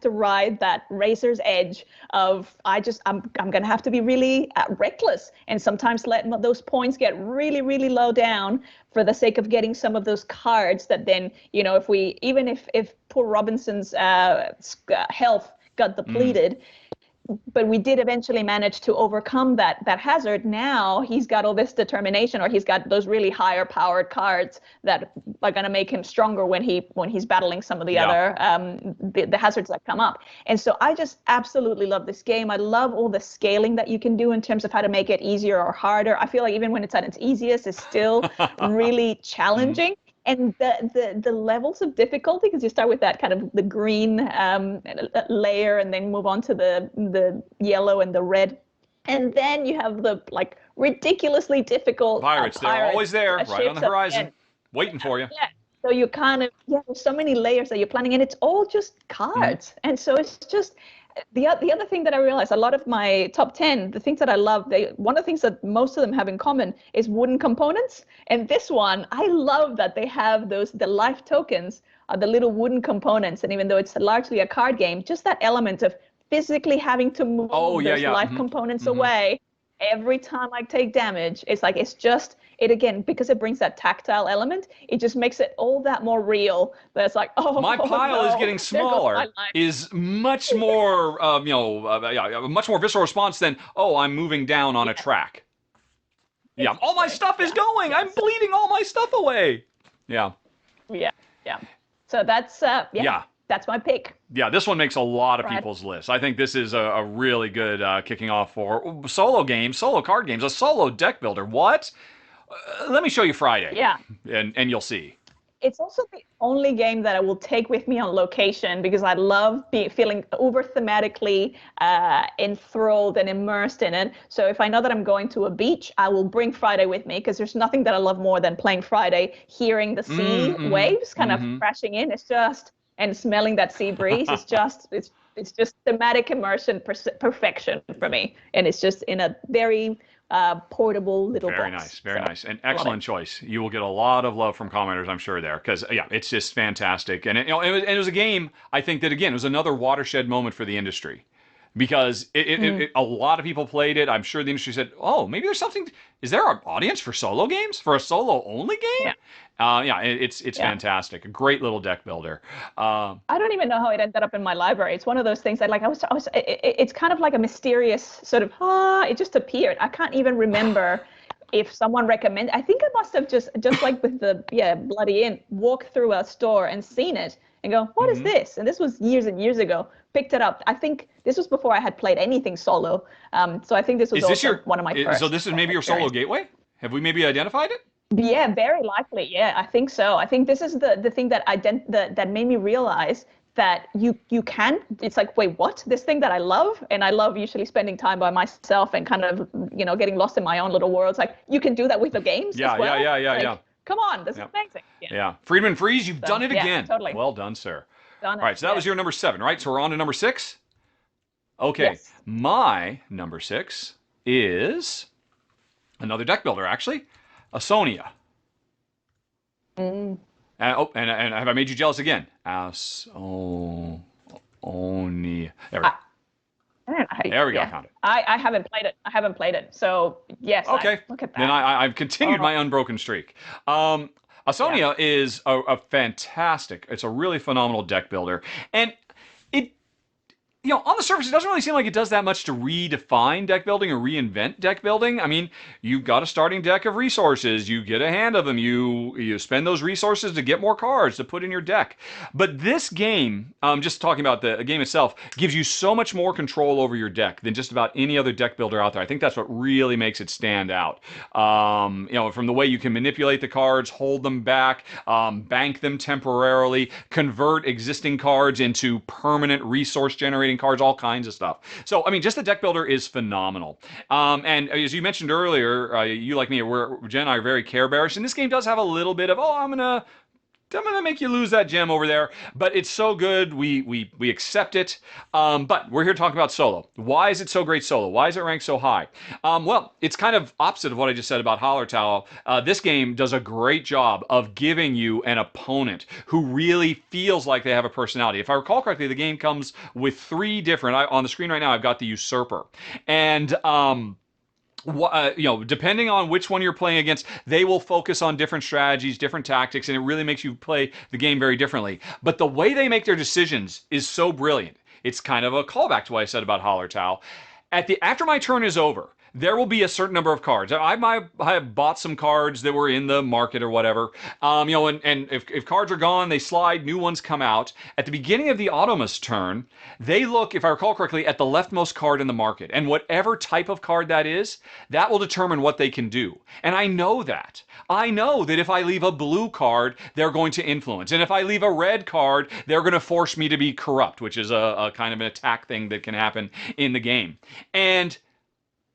ride that razor's edge of I'm gonna have to be really reckless, and sometimes let those points get really, really low down for the sake of getting some of those cards that then, if poor Robinson's health got depleted, but we did eventually manage to overcome that hazard. Now he's got all this determination, or he's got those really higher powered cards that are going to make him stronger when he's battling some of the other the hazards that come up. And so I just absolutely love this game. I love all the scaling that you can do in terms of how to make it easier or harder. I feel like even when it's at its easiest, it's still really challenging. And the levels of difficulty, because you start with that kind of the green layer, and then move on to the yellow and the red, and then you have the like ridiculously difficult pirates. They're always there, right on the horizon, waiting for you. Yeah. So you kind of there's so many layers that you're planning, and it's all just cards, and so it's just. The other thing that I realized, a lot of my top 10, the things that I love, one of the things that most of them have in common is wooden components. And this one, I love that they have the life tokens are the little wooden components. And even though it's largely a card game, just that element of physically having to move those life components away every time I take damage. It's like, it again, because it brings that tactile element, it just makes it all that more real. That's like, my pile is getting smaller, is much more, a much more visceral response than, I'm moving down on a track. Yeah, all my stuff is going. I'm bleeding all my stuff away. Yeah. Yeah. So that's, that's my pick. Yeah, this one makes a lot of people's lists. I think this is a really good kicking off for solo games, solo card games, a solo deck builder. What? Let me show you Friday. Yeah. And you'll see. It's also the only game that I will take with me on location, because I love feeling uber thematically enthralled and immersed in it. So if I know that I'm going to a beach, I will bring Friday with me, because there's nothing that I love more than playing Friday, hearing the sea waves kind of crashing in. It's just, and smelling that sea breeze. It's just thematic immersion perfection for me. And it's just in a very portable little box. Very nice. An excellent choice. You will get a lot of love from commenters, I'm sure, there, because it's just fantastic. And it was a game, I think, that again, it was another watershed moment for the industry, because a lot of people played it. I'm sure the industry said, maybe there's something. Is there an audience for solo games, for a solo only game? It's fantastic. A great little deck builder. I don't even know how it ended up in my library. It's one of those things that it's kind of like a mysterious sort of, it just appeared. I can't even remember if someone recommended. I think I must have just like with the Bloody Inn, walked through a store and seen it and go, what is this? And this was years and years ago. Picked it up. I think this was before I had played anything solo. So I think this was one of my first. So this is maybe your solo gateway? Have we maybe identified it? Yeah, very likely. Yeah, I think so. I think this is the thing that that made me realize that you can. It's like, wait, what? This thing that I love, and I love usually spending time by myself and kind of getting lost in my own little worlds. Like, you can do that with the games. Yeah, as well. Yeah. Come on, this is amazing. Yeah. Friedman Freeze, you've done it again. Totally. Well done, sir. Done it. All right, so that was your number 7, right? So we're on to number 6. Okay, yes. My number 6 is another deck builder, actually, Ausonia. And have I made you jealous again? Ausonia. There we go. There we go. I found it. I haven't played it. So yes. Okay. Look at that. Then I've continued my unbroken streak. Ausonia is a fantastic. It's a really phenomenal deck builder, and it. On the surface, it doesn't really seem like it does that much to redefine deck building or reinvent deck building. I mean, you've got a starting deck of resources. You get a hand of them. You spend those resources to get more cards to put in your deck. But this game, just talking about the game itself, gives you so much more control over your deck than just about any other deck builder out there. I think that's what really makes it stand out. From the way you can manipulate the cards, hold them back, bank them temporarily, convert existing cards into permanent resource generating cards, all kinds of stuff. So, I mean, just the deck builder is phenomenal. And as you mentioned earlier, you like me, Jen and I are very care bearish, and this game does have a little bit of, I'm gonna make you lose that gem over there, but it's so good, we accept it. But we're here talking about solo. Why is it so great solo? Why is it ranked so high? Well, it's kind of opposite of what I just said about Hallertau. This game does a great job of giving you an opponent who really feels like they have a personality. If I recall correctly, the game comes with 3 different, on the screen right now, I've got the Usurper. And depending on which one you're playing against, they will focus on different strategies, different tactics, and it really makes you play the game very differently. But the way they make their decisions is so brilliant. it's kind of a callback to what I said about Hallertau. After my turn is over, there will be a certain number of cards. I have bought some cards that were in the market or whatever. And if cards are gone, they slide, new ones come out. At the beginning of the Automa's turn, they look, if I recall correctly, at the leftmost card in the market. And whatever type of card that is, that will determine what they can do. And I know that. I know that if I leave a blue card, they're going to influence. And if I leave a red card, they're going to force me to be corrupt, which is a kind of an attack thing that can happen in the game. And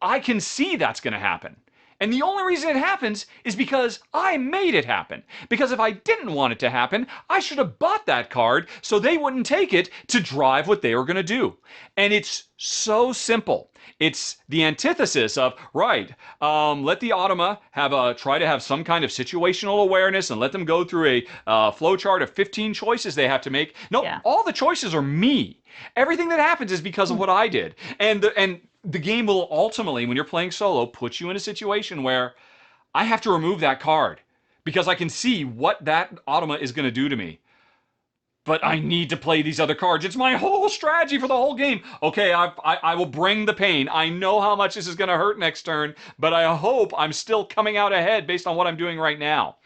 I can see that's going to happen. And the only reason it happens is because I made it happen. Because if I didn't want it to happen, I should have bought that card so they wouldn't take it to drive what they were going to do. And it's so simple. It's the antithesis of, right, let the Automa try to have some kind of situational awareness and let them go through a flowchart of 15 choices they have to make. No, all the choices are me. Everything that happens is because of what I did. And the game will ultimately, when you're playing solo, put you in a situation where I have to remove that card because I can see what that Automa is going to do to me. But I need to play these other cards. It's my whole strategy for the whole game. Okay, I will bring the pain. I know how much this is going to hurt next turn, but I hope I'm still coming out ahead based on what I'm doing right now.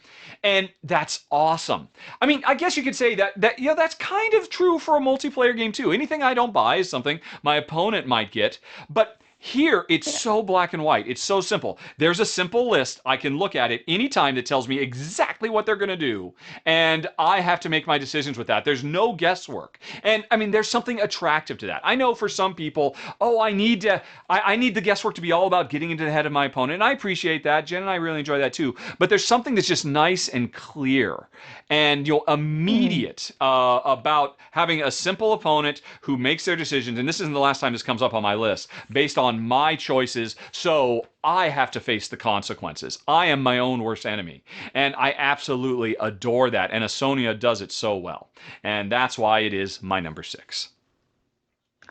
And that's awesome. I mean, I guess you could say that that's kind of true for a multiplayer game too. Anything I don't buy is something my opponent might get. But here, it's so black and white. It's so simple. There's a simple list. I can look at it anytime that tells me exactly what they're going to do. And I have to make my decisions with that. There's no guesswork. And I mean, there's something attractive to that. I know for some people, I need the guesswork to be all about getting into the head of my opponent. And I appreciate that. Jen and I really enjoy that too. But there's something that's just nice and clear and immediate about having a simple opponent who makes their decisions. And this isn't the last time this comes up on my list, based on my choices, so I have to face the consequences. I am my own worst enemy, and I absolutely adore that, and Ausonia does it so well, and that's why it is my number 6.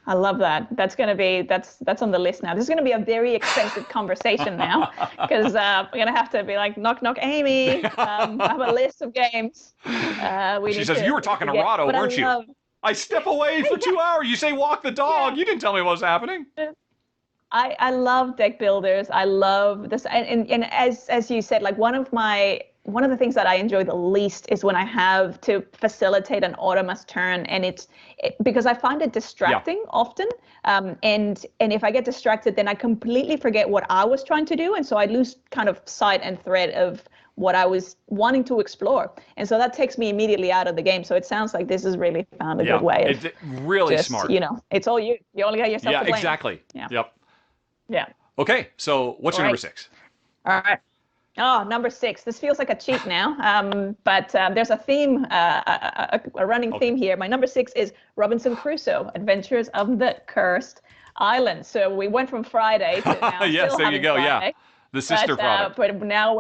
I love that. That's on the list now. This is going to be a very expensive conversation now, because we're going to have to be like, knock, knock, Amy. I have a list of games. She says, you were talking to Rahdo, weren't you? I step away for 2 hours. You say walk the dog. Yeah. You didn't tell me what was happening. I love deck builders. I love this, and as you said, like one of the things that I enjoy the least is when I have to facilitate an Automa's turn, and because I find it distracting often. And if I get distracted, then I completely forget what I was trying to do, and so I lose kind of sight and thread of what I was wanting to explore, and so that takes me immediately out of the game. So it sounds like this has really found a good way of it's really smart. It's all you. You only got yourself to blame. Exactly. Yeah. Yep. Yeah. Okay, so what's your number 6? All right. Oh, number 6. This feels like a cheat now, but there's a theme, a running theme here. My number 6 is Robinson Crusoe, Adventures of the Cursed Island. So we went from Friday to now. Yes, there you go. Friday, yeah, the sister product. But now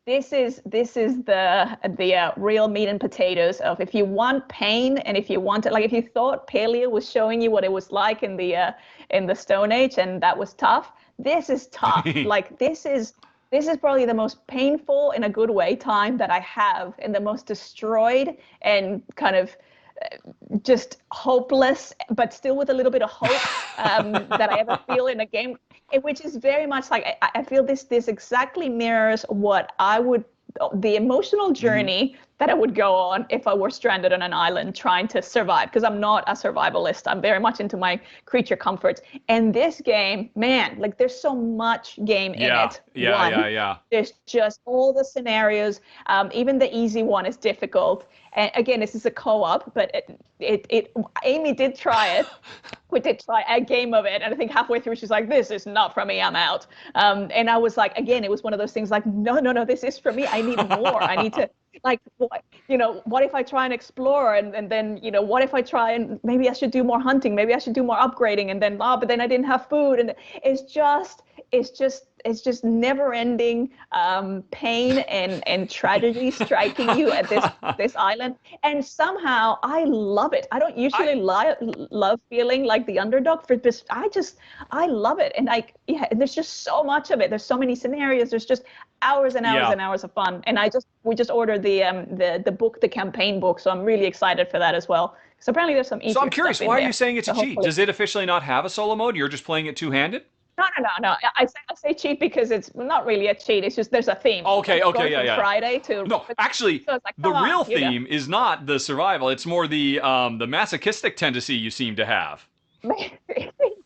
this is the real meat and potatoes of if you want pain, and if you want it, like if you thought Paleo was showing you what it was like in the Stone Age, and that was tough. This is tough. Like this is probably the most painful, in a good way, time that I have, and the most destroyed and kind of just hopeless, but still with a little bit of hope that I ever feel in a game, which is very much like I feel this exactly mirrors what the emotional journey that I would go on if I were stranded on an island trying to survive, because I'm not a survivalist. I'm very much into my creature comforts. And this game, man, like there's so much game in it. Yeah. There's just all the scenarios. Even the easy one is difficult. And again, this is a co-op, but Amy did try it. We did try a game of it, and I think halfway through she's like, "This is not for me. I'm out." And I was like, again, it was one of those things like, "No, this is for me. I need more. I need to." Like, what if I try and explore, and then, what if I try and maybe I should do more hunting, maybe I should do more upgrading, and then, but then I didn't have food, and it's just just never-ending pain and tragedy striking you at this island, and somehow I love it. I don't usually love feeling like the underdog for this. I love it, and and there's just so much of it. There's so many scenarios. There's just hours and hours and hours of fun, and we just ordered the book, the campaign book, so I'm really excited for that as well. So apparently there's some easier So I'm curious, stuff in why are there. you saying it's a So cheat? hopefully- Does it officially not have a solo mode? You're just playing it two-handed? No. I say cheat because it's not really a cheat. It's just there's a theme. Okay, Like, okay, going from Friday to No, actually, so it's like, the come real on, theme is not the survival. It's more the masochistic tendency you seem to have. Maybe.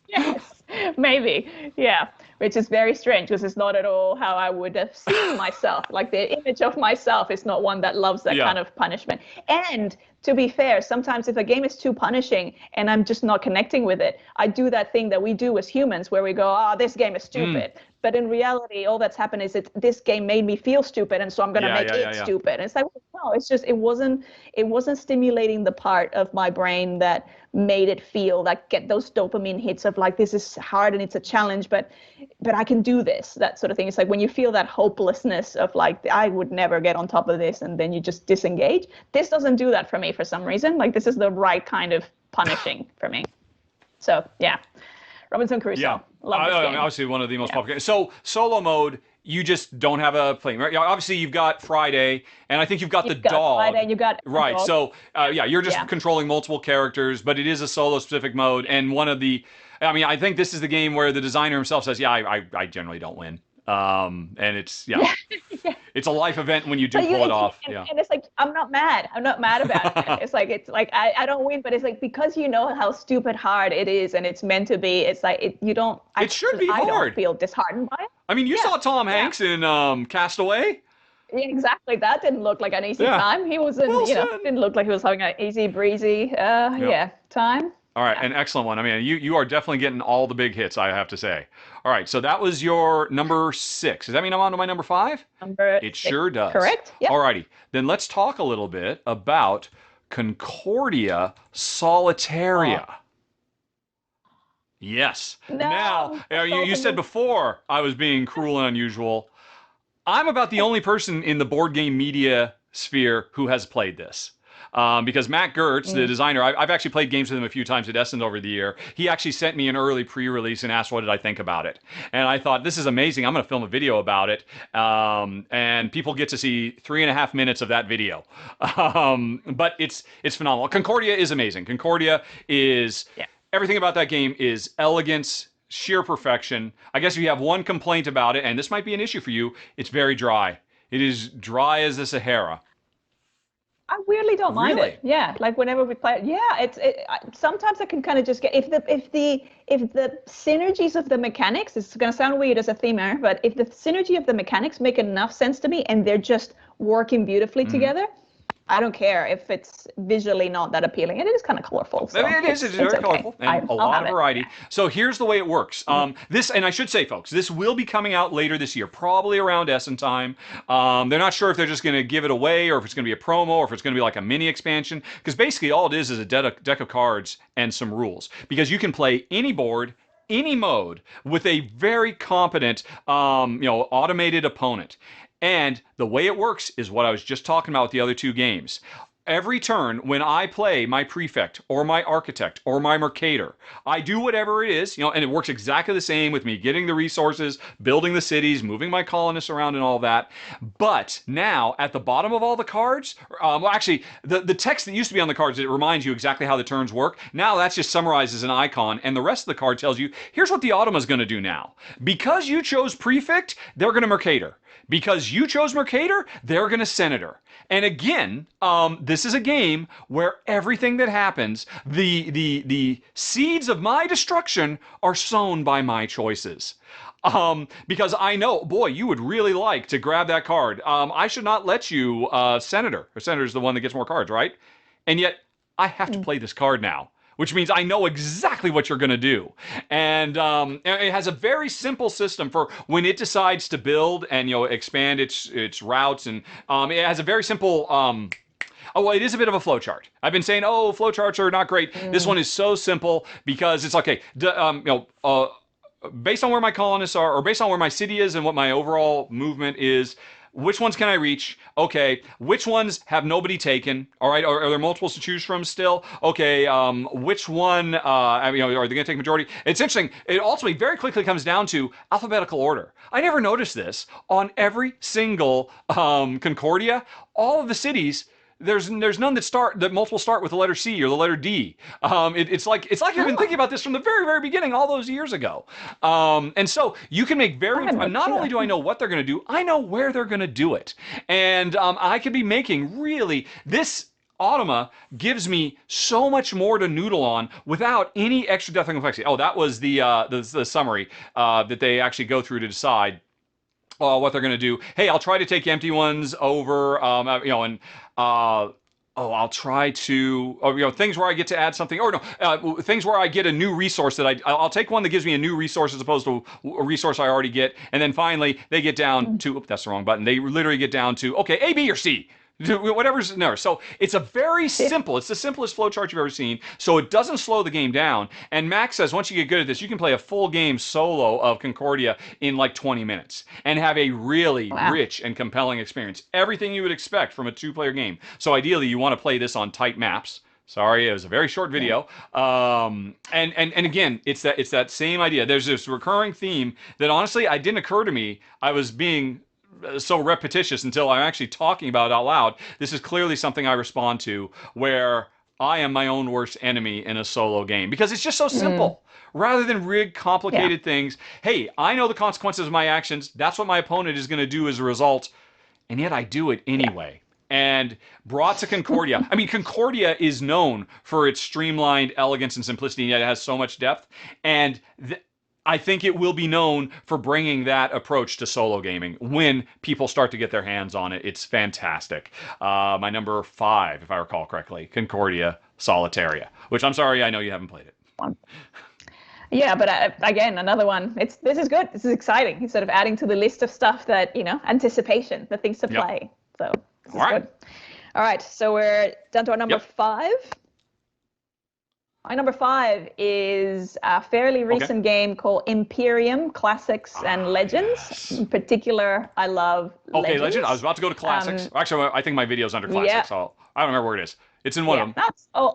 Yes, maybe. Yeah, which is very strange because it's not at all how I would have seen myself. Like the image of myself is not one that loves that kind of punishment. And to be fair, sometimes if a game is too punishing and I'm just not connecting with it, I do that thing that we do as humans where we go, oh, this game is stupid. But in reality, all that's happened is this game made me feel stupid, and so I'm gonna make it stupid. And it's like, well, no, it's just it wasn't stimulating the part of my brain that made it feel like get those dopamine hits of like this is hard and it's a challenge, but I can do this, that sort of thing. It's like when you feel that hopelessness of like I would never get on top of this, and then you just disengage. This doesn't do that for me for some reason. Like this is the right kind of punishing for me. So yeah. Robinson Crusoe. Yeah, Love this game. obviously one of the most popular games. So solo mode, you just don't have a plane, right? Obviously, you've got Friday, and I think you've got the dog. Friday, you got right. dog. So you're just controlling multiple characters, but it is a solo specific mode. And one of the, I mean, I think this is the game where the designer himself says, I generally don't win. And it's it's a life event when you do pull it off. And it's like I'm not mad about it. It's like I don't win, but it's like because you know how stupid hard it is and it's meant to be. It's like you don't. It should be hard. I don't feel disheartened by it. I mean, you saw Tom Hanks in Castaway. Yeah, exactly. That didn't look like an easy time. He was didn't look like he was having an easy breezy time. All right, an excellent one. I mean, you are definitely getting all the big hits, I have to say. All right, so that was your number 6. Does that mean I'm on to my number 5? It sure does. Correct. Yep. All righty. Then let's talk a little bit about Concordia Solitaria. Oh. Yes. No, now, you said before I was being cruel and unusual. I'm about the only person in the board game media sphere who has played this. Because Matt Gertz, the designer, I've actually played games with him a few times at Essen over the year. He actually sent me an early pre-release and asked what did I think about it. And I thought, this is amazing. I'm going to film a video about it. And people get to see 3.5 minutes of that video. But it's phenomenal. Concordia is amazing. Concordia is... Yeah. Everything about that game is elegance, sheer perfection. I guess if you have one complaint about it, and this might be an issue for you, it's very dry. It is dry as the Sahara. I weirdly don't mind it. Yeah, like whenever we play it, sometimes I can kind of just get if the synergies of the mechanics. It's gonna sound weird as a themer, but if the synergy of the mechanics make enough sense to me and they're just working beautifully together, I don't care if it's visually not that appealing. And it is kind of colorful. So it's very colorful and a lot of variety. So here's the way it works. This, and I should say, folks, this will be coming out later this year, probably around Essen time. They're not sure if they're just going to give it away or if it's going to be a promo or if it's going to be like a mini expansion. Because basically all it is a deck of cards and some rules. Because you can play any board, any mode with a very competent, automated opponent. And the way it works is what I was just talking about with the other two games. Every turn, when I play my prefect or my architect or my mercator, I do whatever it is, and it works exactly the same with me getting the resources, building the cities, moving my colonists around and all that. But now, at the bottom of all the cards, the text that used to be on the cards, it reminds you exactly how the turns work. Now that's just summarized as an icon, and the rest of the card tells you, here's what the Automa is going to do now. Because you chose prefect, they're going to mercator. Because you chose mercator, they're going to senator. And again, this is a game where everything that happens, the seeds of my destruction are sown by my choices. Because I know, boy, you would really like to grab that card. I should not let you senator. Or senator is the one that gets more cards, right? And yet, I have to play this card now. Which means I know exactly what you're going to do. And it has a very simple system for when it decides to build and expand its routes. And it has a very simple... it is a bit of a flowchart. I've been saying, flowcharts are not great. This one is so simple because it's okay. based on where my colonists are, or based on where my city is and what my overall movement is, which ones can I reach? Okay. Which ones have nobody taken? All right. Are there multiples to choose from still? Okay. Which one, are they going to take majority? It's interesting. It ultimately very quickly comes down to alphabetical order. I never noticed this on every single Concordia. All of the cities, there's none that multiple start with the letter C or the letter D. It's like I've been thinking about this from the very, very beginning, all those years ago. And so you can make not only do I know what they're going to do, I know where they're going to do it, and I could be making really this. Automa gives me so much more to noodle on without any extra depth and complexity. Oh, that was the summary that they actually go through to decide what they're going to do. Hey, I'll try to take empty ones over, and I'll try to, things where I get to add something, or no, things where I get a new resource that I'll take one that gives me a new resource as opposed to a resource I already get. And then finally, they get down to, that's the wrong button. They literally get down to, okay, A, B, or C. Whatever's in there. So it's a very simple, it's the simplest flowchart you've ever seen. So it doesn't slow the game down. And Max says once you get good at this, you can play a full game solo of Concordia in like 20 minutes and have a really rich and compelling experience. Everything you would expect from a two-player game. So ideally, you want to play this on tight maps. Sorry, it was a very short video. And again, it's that same idea. There's this recurring theme that honestly, it didn't occur to me. I was being so repetitious until I'm actually talking about it out loud. This is clearly something I respond to, where I am my own worst enemy in a solo game, because it's just so simple. Rather than rig complicated things, hey, I know the consequences of my actions. That's what my opponent is going to do as a result, and yet I do it anyway. And brought to Concordia, I mean, Concordia is known for its streamlined elegance and simplicity, and yet it has so much depth. And I think it will be known for bringing that approach to solo gaming when people start to get their hands on it. It's fantastic. My number 5, if I recall correctly, Concordia Solitaria, which I'm sorry, I know you haven't played it. Yeah, but again, another one. This is good. This is exciting. He's sort of adding to the list of stuff that, anticipation, the things to play. So this is good. All right, so we're down to our number 5. My number 5 is a fairly recent game called Imperium Classics and Legends. Yes. In particular, I love Legends. Legend. I was about to go to Classics. Actually, I think my video's under Classics, so I don't remember where it is. It's in one of them.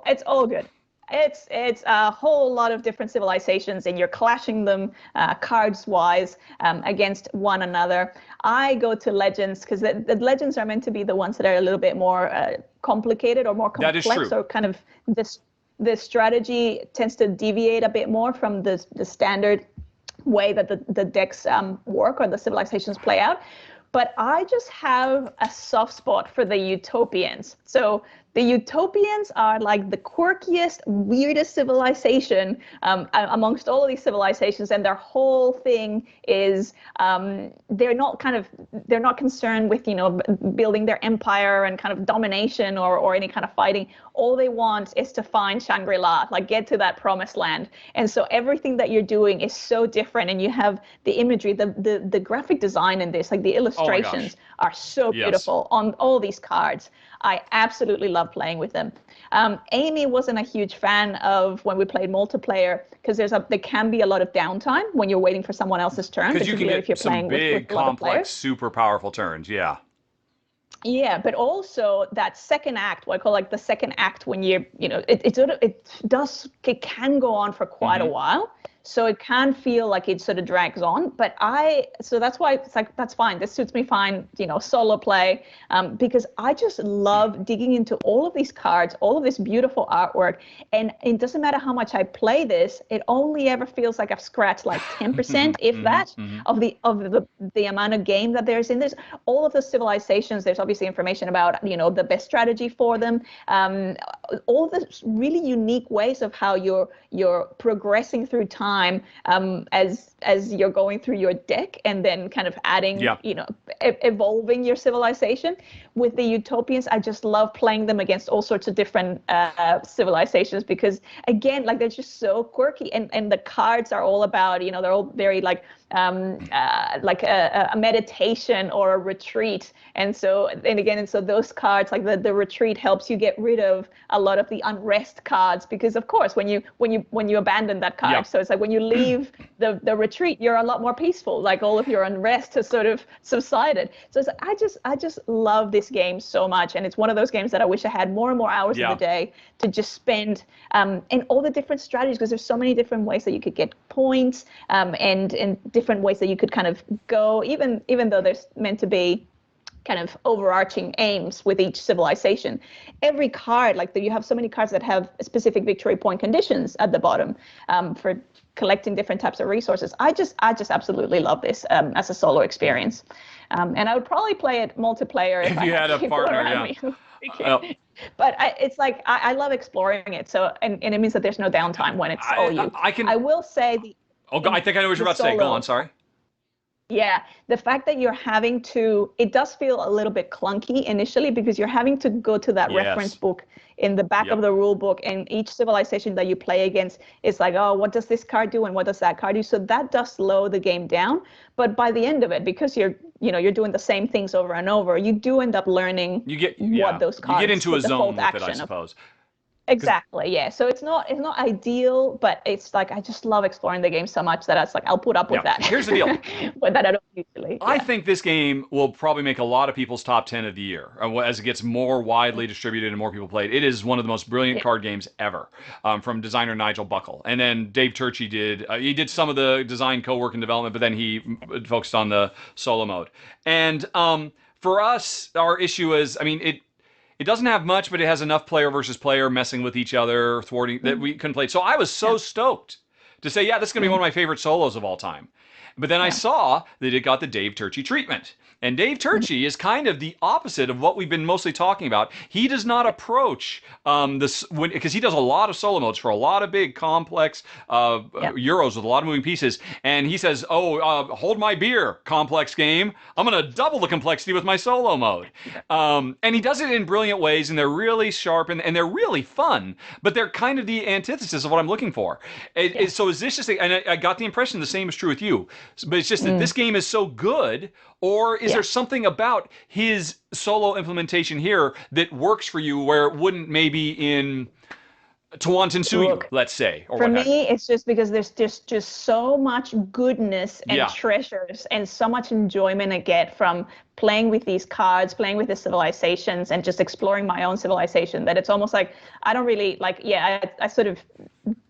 It's all good. It's a whole lot of different civilizations, and you're clashing them cards-wise against one another. I go to Legends because the Legends are meant to be the ones that are a little bit more complicated or more complex. That is true. Or kind of the strategy tends to deviate a bit more from the standard way that the decks work or the civilizations play out. But I just have a soft spot for the Utopians. So the Utopians are like the quirkiest, weirdest civilization amongst all of these civilizations, and their whole thing is they're not concerned with building their empire and kind of domination or any kind of fighting. All they want is to find Shangri-La, like get to that promised land. And so everything that you're doing is so different, and you have the imagery, the graphic design in this, like the illustrations are so beautiful on all these cards. I absolutely love playing with them. Amy wasn't a huge fan of when we played multiplayer because there can be a lot of downtime when you're waiting for someone else's turn. Because you can get some big, complex, super powerful turns. Yeah. Yeah, but also that second act, what I call like the second act, when it can go on for quite a while. So it can feel like it sort of drags on, so that's why it's like, that's fine. This suits me fine, solo play, because I just love digging into all of these cards, all of this beautiful artwork. And it doesn't matter how much I play this, it only ever feels like I've scratched like 10%, if that, of the amount of game that there's in this. All of the civilizations, there's obviously information about, the best strategy for them. All the really unique ways of how you're progressing through time as you're going through your deck, and then kind of adding, evolving your civilization. With the Utopians, I just love playing them against all sorts of different civilizations because, again, like they're just so quirky, and the cards are all about, they're all very like a meditation or a retreat. And so those cards, like the retreat, helps you get rid of a lot of the unrest cards, because of course when you abandon that card, so it's like when you leave the retreat, you're a lot more peaceful. Like all of your unrest has sort of subsided. So I just love this game so much, and it's one of those games that I wish I had more and more hours of the day to just spend in all the different strategies, because there's so many different ways that you could get points, and different ways that you could kind of go, even though there's meant to be kind of overarching aims with each civilization. Every card, like you have so many cards that have specific victory point conditions at the bottom for collecting different types of resources. I just absolutely love this as a solo experience. And I would probably play it multiplayer if I had a partner. But it's like I love exploring it. So and it means that there's no downtime when it's all you. I will say I think I know what you're about to say. Go on, sorry. Yeah, the fact that you're having to, it does feel a little bit clunky initially, because you're having to go to that reference book in the back of the rule book, and each civilization that you play against is like, oh, what does this card do and what does that card do? So that does slow the game down. But by the end of it, because you're doing the same things over and over, you do end up learning what those cards. You get into a zone with it, I suppose. Exactly, yeah. So it's not ideal, but it's like I just love exploring the game so much that it's like I'll put up with that. Here's the deal. But that I don't usually. I think this game will probably make a lot of people's top 10 of the year as it gets more widely distributed and more people play it. It is one of the most brilliant card games ever, from designer Nigel Buckle. And then Dave Turczi did some of the design, co-work, and development, but then he focused on the solo mode. And for us, our issue is, it doesn't have much, but it has enough player versus player messing with each other, thwarting, that we couldn't play. So I was so stoked to say, this is going to be one of my favorite solos of all time. But then I saw that it got the Dave Turczi treatment. And Dave Turczi is kind of the opposite of what we've been mostly talking about. He does not approach this, because he does a lot of solo modes for a lot of big, complex Euros with a lot of moving pieces. And he says, hold my beer, complex game. I'm going to double the complexity with my solo mode. And he does it in brilliant ways, and they're really sharp, and they're really fun. But they're kind of the antithesis of what I'm looking for. So is this just, and I got the impression the same is true with you, but it's just that this game is so good. Or is there something about his solo implementation here that works for you where it wouldn't maybe in Tawantinsuyu, let's say? Or for me, it's just because there's just so much goodness and treasures and so much enjoyment I get from playing with these cards, playing with the civilizations, and just exploring my own civilization, that it's almost like I don't really like, I sort of,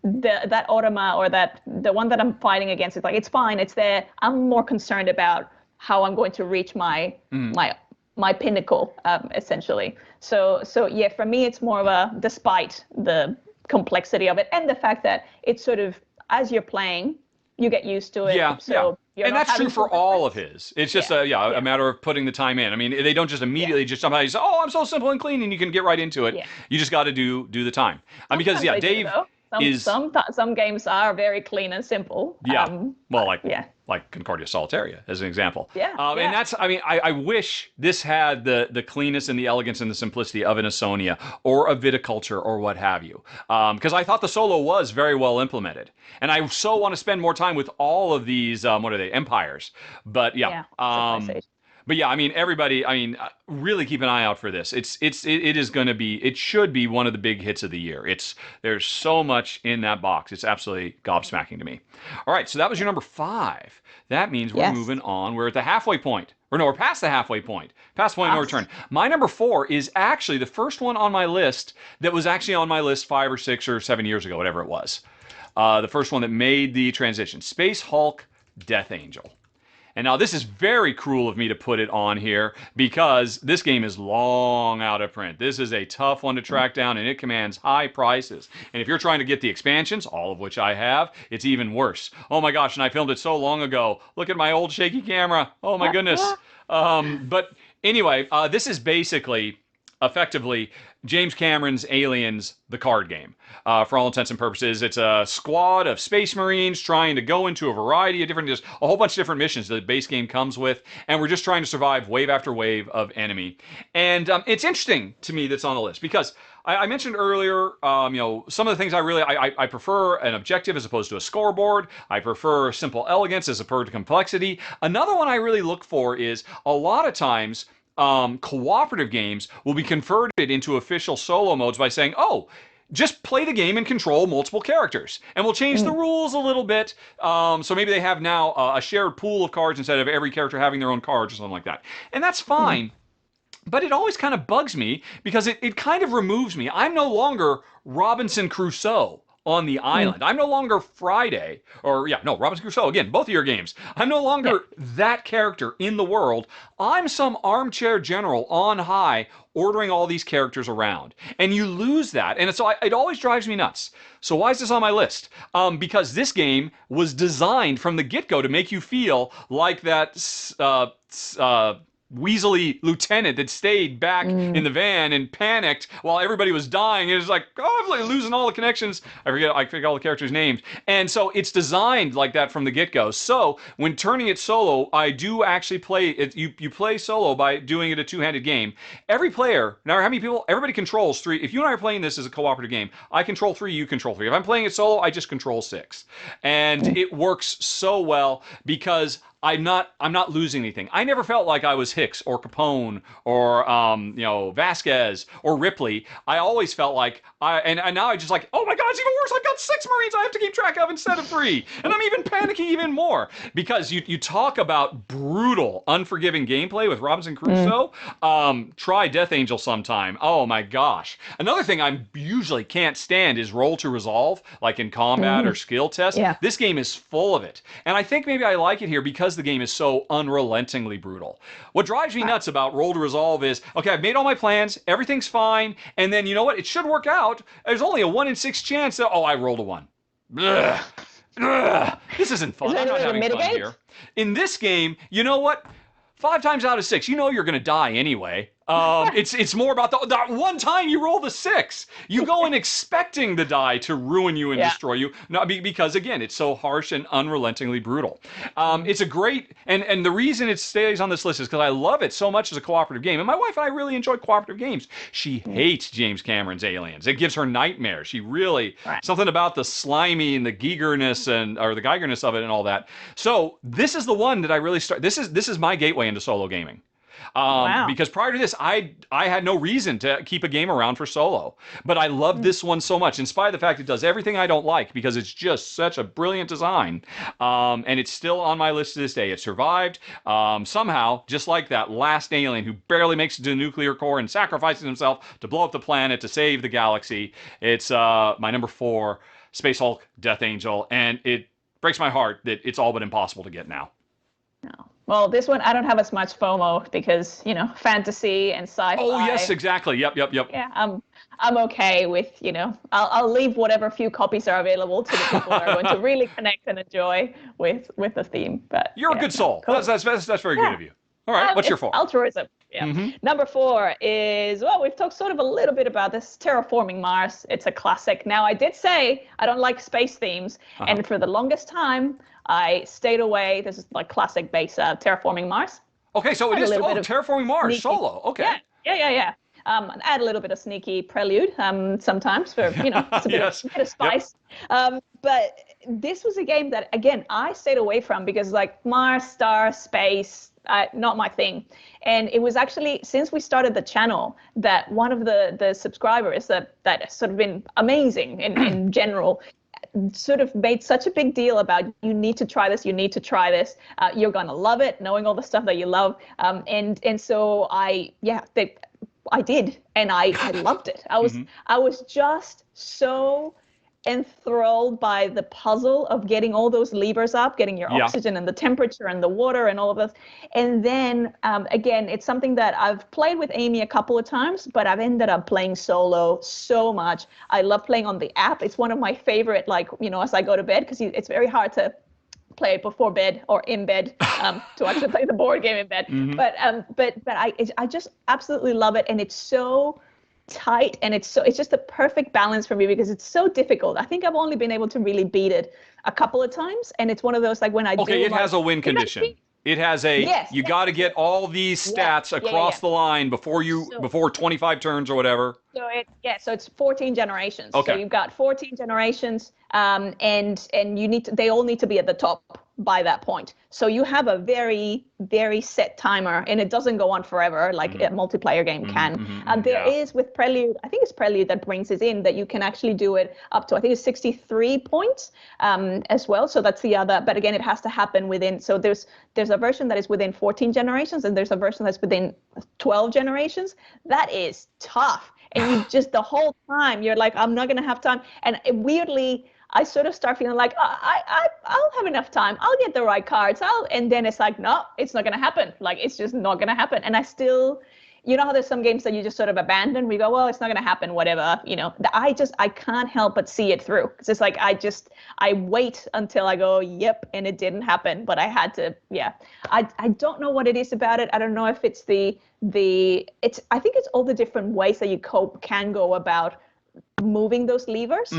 that Automa or the one that I'm fighting against, it's like, it's fine, it's there. I'm more concerned about how I'm going to reach my pinnacle, essentially. So for me, it's more of a, despite the complexity of it and the fact that it's sort of, as you're playing, you get used to it. And that's true for all of his. It's just a matter of putting the time in. They don't just immediately just somehow say, oh, I'm so simple and clean, and you can get right into it. You just got to do the time. Because Dave some games are very clean and simple. Like Concordia Solitaria as an example. And that's, I wish this had the cleanness and the elegance and the simplicity of an Ausonia or a Viticulture or what have you. Because I thought the solo was very well implemented. And I so want to spend more time with all of these, what are they, empires. But everybody, really keep an eye out for this. It is going to be, it should be one of the big hits of the year. There's so much in that box. It's absolutely gobsmacking to me. All right, so that was your number 5. That means we're moving on. We're at the halfway point. Or no, we're past the halfway point. Past the point of no return. My number 4 is actually the first one on my list that was actually on my list 5 or 6 or 7 years ago, whatever it was. The first one that made the transition. Space Hulk Death Angel. And now this is very cruel of me to put it on here because this game is long out of print. This is a tough one to track down, and it commands high prices. And if you're trying to get the expansions, all of which I have, it's even worse. Oh my gosh, and I filmed it so long ago. Look at my old shaky camera. Oh my goodness. But anyway, this is basically, effectively, James Cameron's Aliens, the card game. For all intents and purposes, it's a squad of space marines trying to go into a variety of different, just a whole bunch of different missions that the base game comes with, and we're just trying to survive wave after wave of enemy. And it's interesting to me that's on the list because I mentioned earlier, some of the things I prefer an objective as opposed to a scoreboard. I prefer simple elegance as opposed to complexity. Another one I really look for is a lot of times cooperative games will be converted into official solo modes by saying, oh, just play the game and control multiple characters. And we'll change the rules a little bit. So maybe they have now a shared pool of cards instead of every character having their own cards or something like that. And that's fine. But it always kind of bugs me because it kind of removes me. I'm no longer Robinson Crusoe on the island. I'm no longer Friday, Robinson Crusoe, again, both of your games. I'm no longer that character in the world. I'm some armchair general on high ordering all these characters around. And you lose that. And so it always drives me nuts. So why is this on my list? Because this game was designed from the get-go to make you feel like that weaselly lieutenant that stayed back in the van and panicked while everybody was dying. It was like, oh, I'm losing all the connections. I forget all the characters' names. And so it's designed like that from the get-go. So when turning it solo, I do actually play it. You play solo by doing it a two-handed game. Every player, no matter how many people, everybody controls 3. If you and I are playing this as a cooperative game, I control 3, you control 3. If I'm playing it solo, I just control 6. And it works so well because I'm not losing anything. I never felt like I was Hicks or Capone or Vasquez or Ripley. I always felt like and now I just like, oh my God, it's even worse. I've got 6 Marines I have to keep track of instead of 3, and I'm even panicking even more because you talk about brutal, unforgiving gameplay with Robinson Crusoe. Try Death Angel sometime. Oh my gosh. Another thing I usually can't stand is roll to resolve, like in combat or skill tests. Yeah. This game is full of it, and I think maybe I like it here because the game is so unrelentingly brutal. What drives me nuts about roll to resolve is, okay, I've made all my plans, everything's fine, and then you know what? It should work out. There's only a 1 in 6 chance that, I rolled a 1. Ugh. Ugh. This isn't fun. I'm not having fun here. In this game, you know what? 5 times out of 6, you know you're going to die anyway. It's more about that one time you roll the 6. You go in expecting the die to ruin you and destroy you, not because again it's so harsh and unrelentingly brutal. It's a great and the reason it stays on this list is because I love it so much as a cooperative game. And my wife and I really enjoy cooperative games. She hates James Cameron's Aliens. It gives her nightmares. She really something about the slimy and the Giegerness or the Geigerness of it and all that. So this is the one that I really start. This is my gateway into solo gaming. Because prior to this, I had no reason to keep a game around for solo. But I love this one so much, in spite of the fact it does everything I don't like, because it's just such a brilliant design. And it's still on my list to this day. It survived somehow, just like that last alien who barely makes it to the nuclear core and sacrifices himself to blow up the planet to save the galaxy. It's my number 4, Space Hulk, Death Angel. And it breaks my heart that it's all but impossible to get now. No. Well, this one I don't have as much FOMO because fantasy and sci-fi. Oh yes, exactly. Yep. Yeah, I'm okay with I'll leave whatever few copies are available to the people that are going to really connect and enjoy with the theme. But you're a good soul. Cool. That's very good of you. All right, what's your 4? Altruism. Yeah. Number 4 is, we've talked sort of a little bit about this, Terraforming Mars. It's a classic. Now, I did say I don't like space themes, and for the longest time, I stayed away. This is like classic base Terraforming Mars. Okay, so it is Terraforming Mars solo. Okay. Yeah. Add a little bit of sneaky prelude sometimes for it's a bit of spice. Yep. But this was a game that again I stayed away from because like Mars, star, space. Not my thing. And it was actually since we started the channel that one of the subscribers that has sort of been amazing in general sort of made such a big deal about you need to try this, you're gonna love it, knowing all the stuff that you love. And so I did, and I loved it. I was just so enthralled by the puzzle of getting all those levers up, getting your oxygen and the temperature and the water and all of this. And then again, it's something that I've played with Amy a couple of times, but I've ended up playing solo so much. I love playing on the app. It's one of my favorite, as I go to bed, because it's very hard to play it before bed or in bed to actually play the board game in bed. But I just absolutely love it, and it's so tight, and it's just the perfect balance for me because it's so difficult. I think I've only been able to really beat it a couple of times, and it's one of those when I do. Okay, it has a win condition. It has you got to get all these stats across the line before 25 turns or whatever. So it's 14 generations. Okay. So you've got 14 generations, and they all need to be at the top by that point. So you have a very, very set timer, and it doesn't go on forever like a multiplayer game can. There is with Prelude, I think it's Prelude that brings it in, that you can actually do it up to, I think it's 63 points as well. So that's the other, but again, it has to happen within, so there's a version that is within 14 generations, and there's a version that's within 12 generations. That is tough. And you just, the whole time, you're like, I'm not going to have time. And weirdly, I sort of start feeling like, I'll have enough time. I'll get the right cards. And then it's like, no, it's not going to happen. Like, it's just not going to happen. And I still, you know how there's some games that you just sort of abandon? We go, well, it's not going to happen, whatever. You know, I can't help but see it through. It's just like, I wait until I go, yep, and it didn't happen. But I had to, yeah. I don't know what it is about it. I don't know if it's I think it's all the different ways that you can go about moving those levers.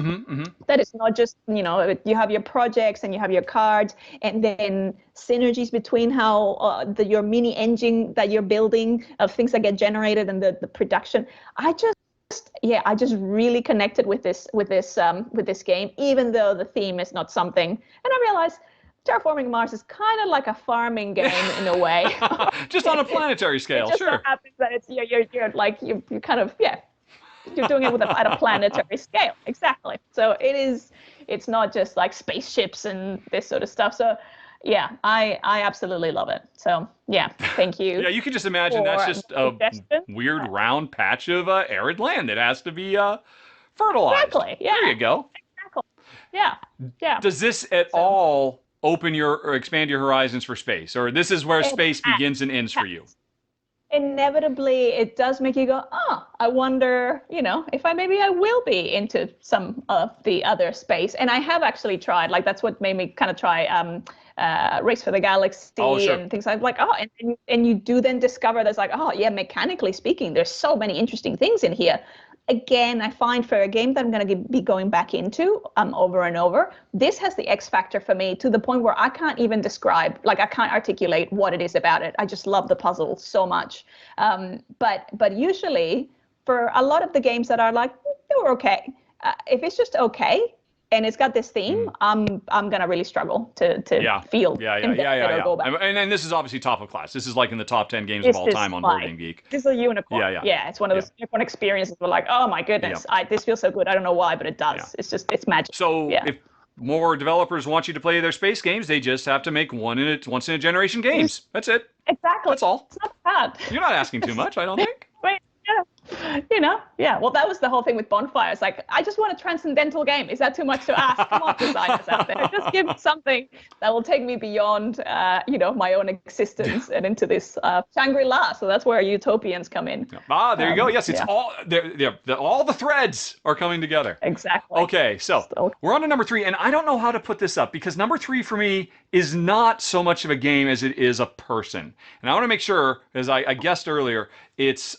That it's not just, you know, you have your projects and you have your cards, and then synergies between how your mini engine that you're building of things that get generated and the production. I just really connected with this game, even though the theme is not something. And I realized Terraforming Mars is kind of like a farming game in a way. Just on a planetary scale, it just sure. So happens that it's you're kind of you're doing it at a planetary scale. Exactly. So it's not just like spaceships and this sort of stuff. So yeah, I absolutely love it. So yeah, thank you. Yeah, you can just imagine that's just a weird round patch of arid land that has to be fertilized. Exactly. Yeah. There you go. Exactly. Yeah. Yeah. Does this at all open or expand your horizons for space, or this is where space begins and ends for you? Inevitably, it does make you go, I wonder, you know, if I will be into some of the other space. And I have actually tried, like, that's what made me kind of try Race for the Galaxy and things like, and you do then discover there's like, mechanically speaking, there's so many interesting things in here. Again, I find for a game that I'm going to be going back into over and over, this has the X factor for me to the point where I can't even describe, like I can't articulate what it is about it. I just love the puzzle so much. But usually for a lot of the games that are like, they were okay. If it's just okay, and it's got this theme, I'm gonna really struggle to feel or go back. And this is obviously top of class. This is like in the top 10 games of all time on Board Game Geek. This is a unicorn. Yeah, it's one of those unicorn experiences where like, oh my goodness, this feels so good. I don't know why, but it does. Yeah. It's magic. So if more developers want you to play their space games, they just have to make once in a generation games. That's it. Exactly. That's all. It's not bad. You're not asking too much, I don't think. You know, well, that was the whole thing with Bonfire. It's like, I just want a transcendental game. Is that too much to ask? Come on, designers out there. Just give me something that will take me beyond, my own existence and into this Shangri-La. So that's where utopians come in. There you go. Yes, it's all the threads are coming together. Exactly. Okay, so we're on to number 3, and I don't know how to put this up because number 3 for me is not so much of a game as it is a person. And I want to make sure, as I guessed earlier, it's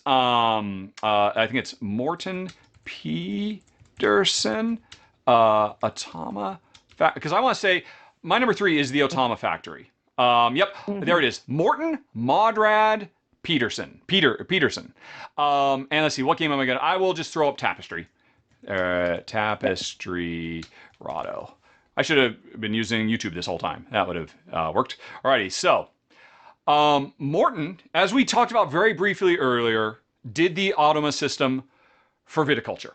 I think it's Morten Pedersen, Automa, because I want to say my number 3 is the Automa Factory. There it is. Morten Modrad Peterson. And let's see, what game am I gonna? I will just throw up Tapestry. Tapestry Rahdo. I should have been using YouTube this whole time. That would have worked. Alrighty, so Morten, as we talked about very briefly earlier, did the Automa system for Viticulture.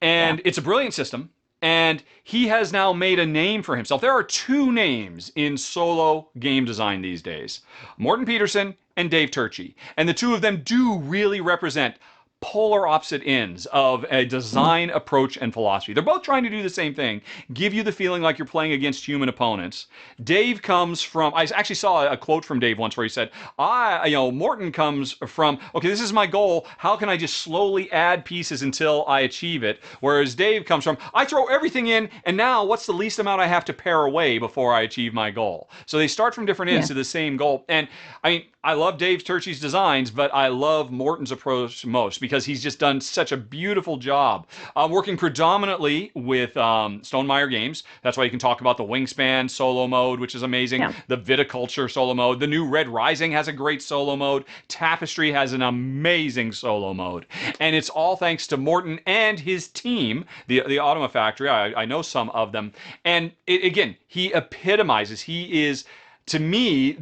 And it's a brilliant system, and he has now made a name for himself. There are 2 names in solo game design these days, Morten Pedersen and Dave Turczi. And the 2 of them do really represent polar opposite ends of a design approach and philosophy. They're both trying to do the same thing, give you the feeling like you're playing against human opponents. Dave comes from, I actually saw a quote from Dave once where he said, Morten comes from, okay, this is my goal, how can I just slowly add pieces until I achieve it? Whereas Dave comes from, I throw everything in, and now what's the least amount I have to pare away before I achieve my goal? So they start from different ends to the same goal. And I mean, I love Dave Turczi's designs, but I love Morten's approach most because he's just done such a beautiful job. Working predominantly with Stonemaier Games. That's why you can talk about the Wingspan solo mode, which is amazing. Yeah. The Viticulture solo mode. The new Red Rising has a great solo mode. Tapestry has an amazing solo mode. And it's all thanks to Morton and his team, the Automa factory. I know some of them. And again, he epitomizes. He is, to me,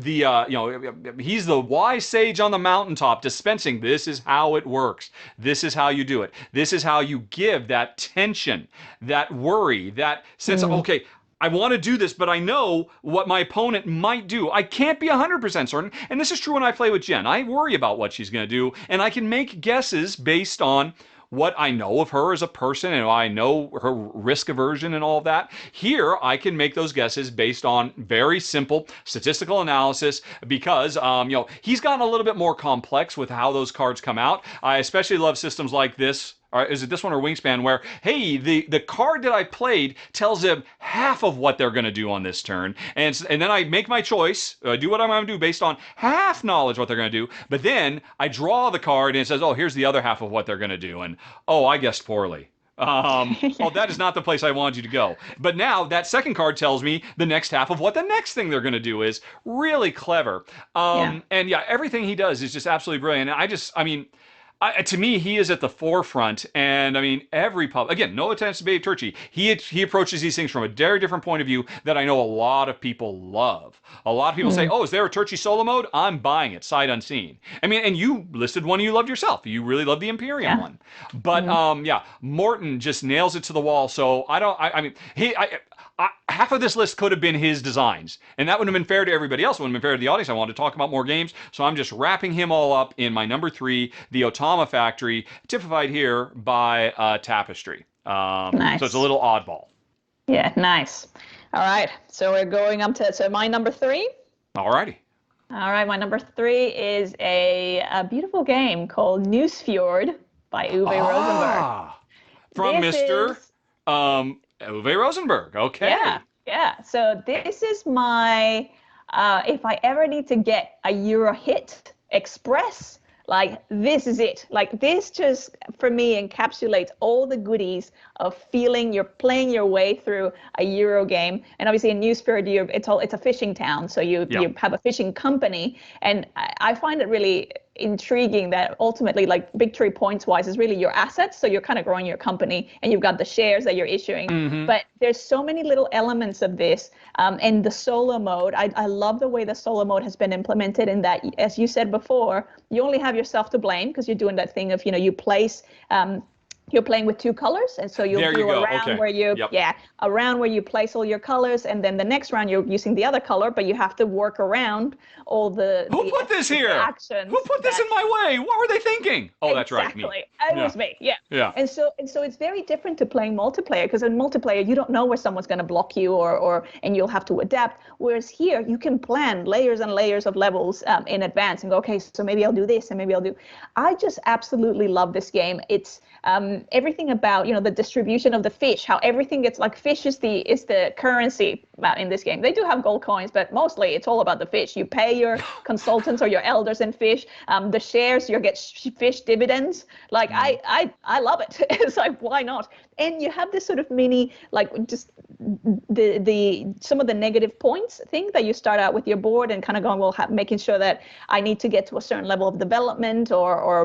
he's the wise sage on the mountaintop dispensing. This is how it works. This is how you do it. This is how you give that tension, that worry, that sense of, okay, I want to do this, but I know what my opponent might do. I can't be 100% certain. And this is true when I play with Jen. I worry about what she's going to do, and I can make guesses based on what I know of her as a person, and I know her risk aversion and all of that. Here, I can make those guesses based on very simple statistical analysis because, he's gotten a little bit more complex with how those cards come out. I especially love systems like this. Or is it this one or Wingspan where, hey, the card that I played tells them half of what they're going to do on this turn. And then I make my choice, do what I'm going to do based on half knowledge what they're going to do. But then I draw the card and it says, oh, here's the other half of what they're going to do. And, oh, I guessed poorly. Oh, that is not the place I wanted you to go. But now that second card tells me the next half of what the next thing they're going to do is. Really clever. And yeah, everything he does is just absolutely brilliant. And to me, he is at the forefront, and I mean, again, no attempts to be Turchi. He approaches these things from a very different point of view that I know a lot of people love. A lot of people say, oh, is there a Turchi solo mode? I'm buying it, sight unseen. I mean, and you listed one you loved yourself. You really love the Imperium one. But, Morton just nails it to the wall, so half of this list could have been his designs, and that wouldn't have been fair to everybody else. It wouldn't have been fair to the audience. I wanted to talk about more games, so I'm just wrapping him all up in my number 3, the Automa factory, typified here by Tapestry. Nice. So it's a little oddball. Yeah, nice. All right, so we're going up to my number 3. All righty. All right, my number 3 is a beautiful game called Nusfjord by Uwe Rosenberg. From Mr. Uwe Rosenberg. Okay. Yeah. So this is my, if I ever need to get a Euro hit express, like this is it. Like this just, for me, encapsulates all the goodies of feeling you're playing your way through a Euro game. And obviously in Nusfjord, it's a fishing town. So you have a fishing company. And I find it really intriguing that ultimately, like victory points wise, is really your assets. So you're kind of growing your company and you've got the shares that you're issuing. But there's so many little elements of this. And the solo mode, I love the way the solo mode has been implemented in that, as you said before, you only have yourself to blame because you're doing that thing of, you place, you're playing with 2 colors, and so you'll do a round where you a round where you place all your colors, and then the next round you're using the other color, but you have to work around all the Who put this here? Actions. Who put this in my way? What were they thinking? Oh, that's right, me. It was me. Yeah. And so it's very different to playing multiplayer, because in multiplayer you don't know where someone's going to block you and you'll have to adapt. Whereas here you can plan layers and layers of levels in advance and go, okay, so maybe I'll do this and maybe I'll do. I just absolutely love this game. It's everything about the distribution of the fish, how everything gets, like, fish is the currency in this game. They do have gold coins, but mostly it's all about the fish. You pay your consultants or your elders in fish. The shares, you get fish dividends. Like I love it. It's like, why not? And you have this sort of mini, like, just the some of the negative points thing that you start out with your board and kind of going, well, making sure that I need to get to a certain level of development or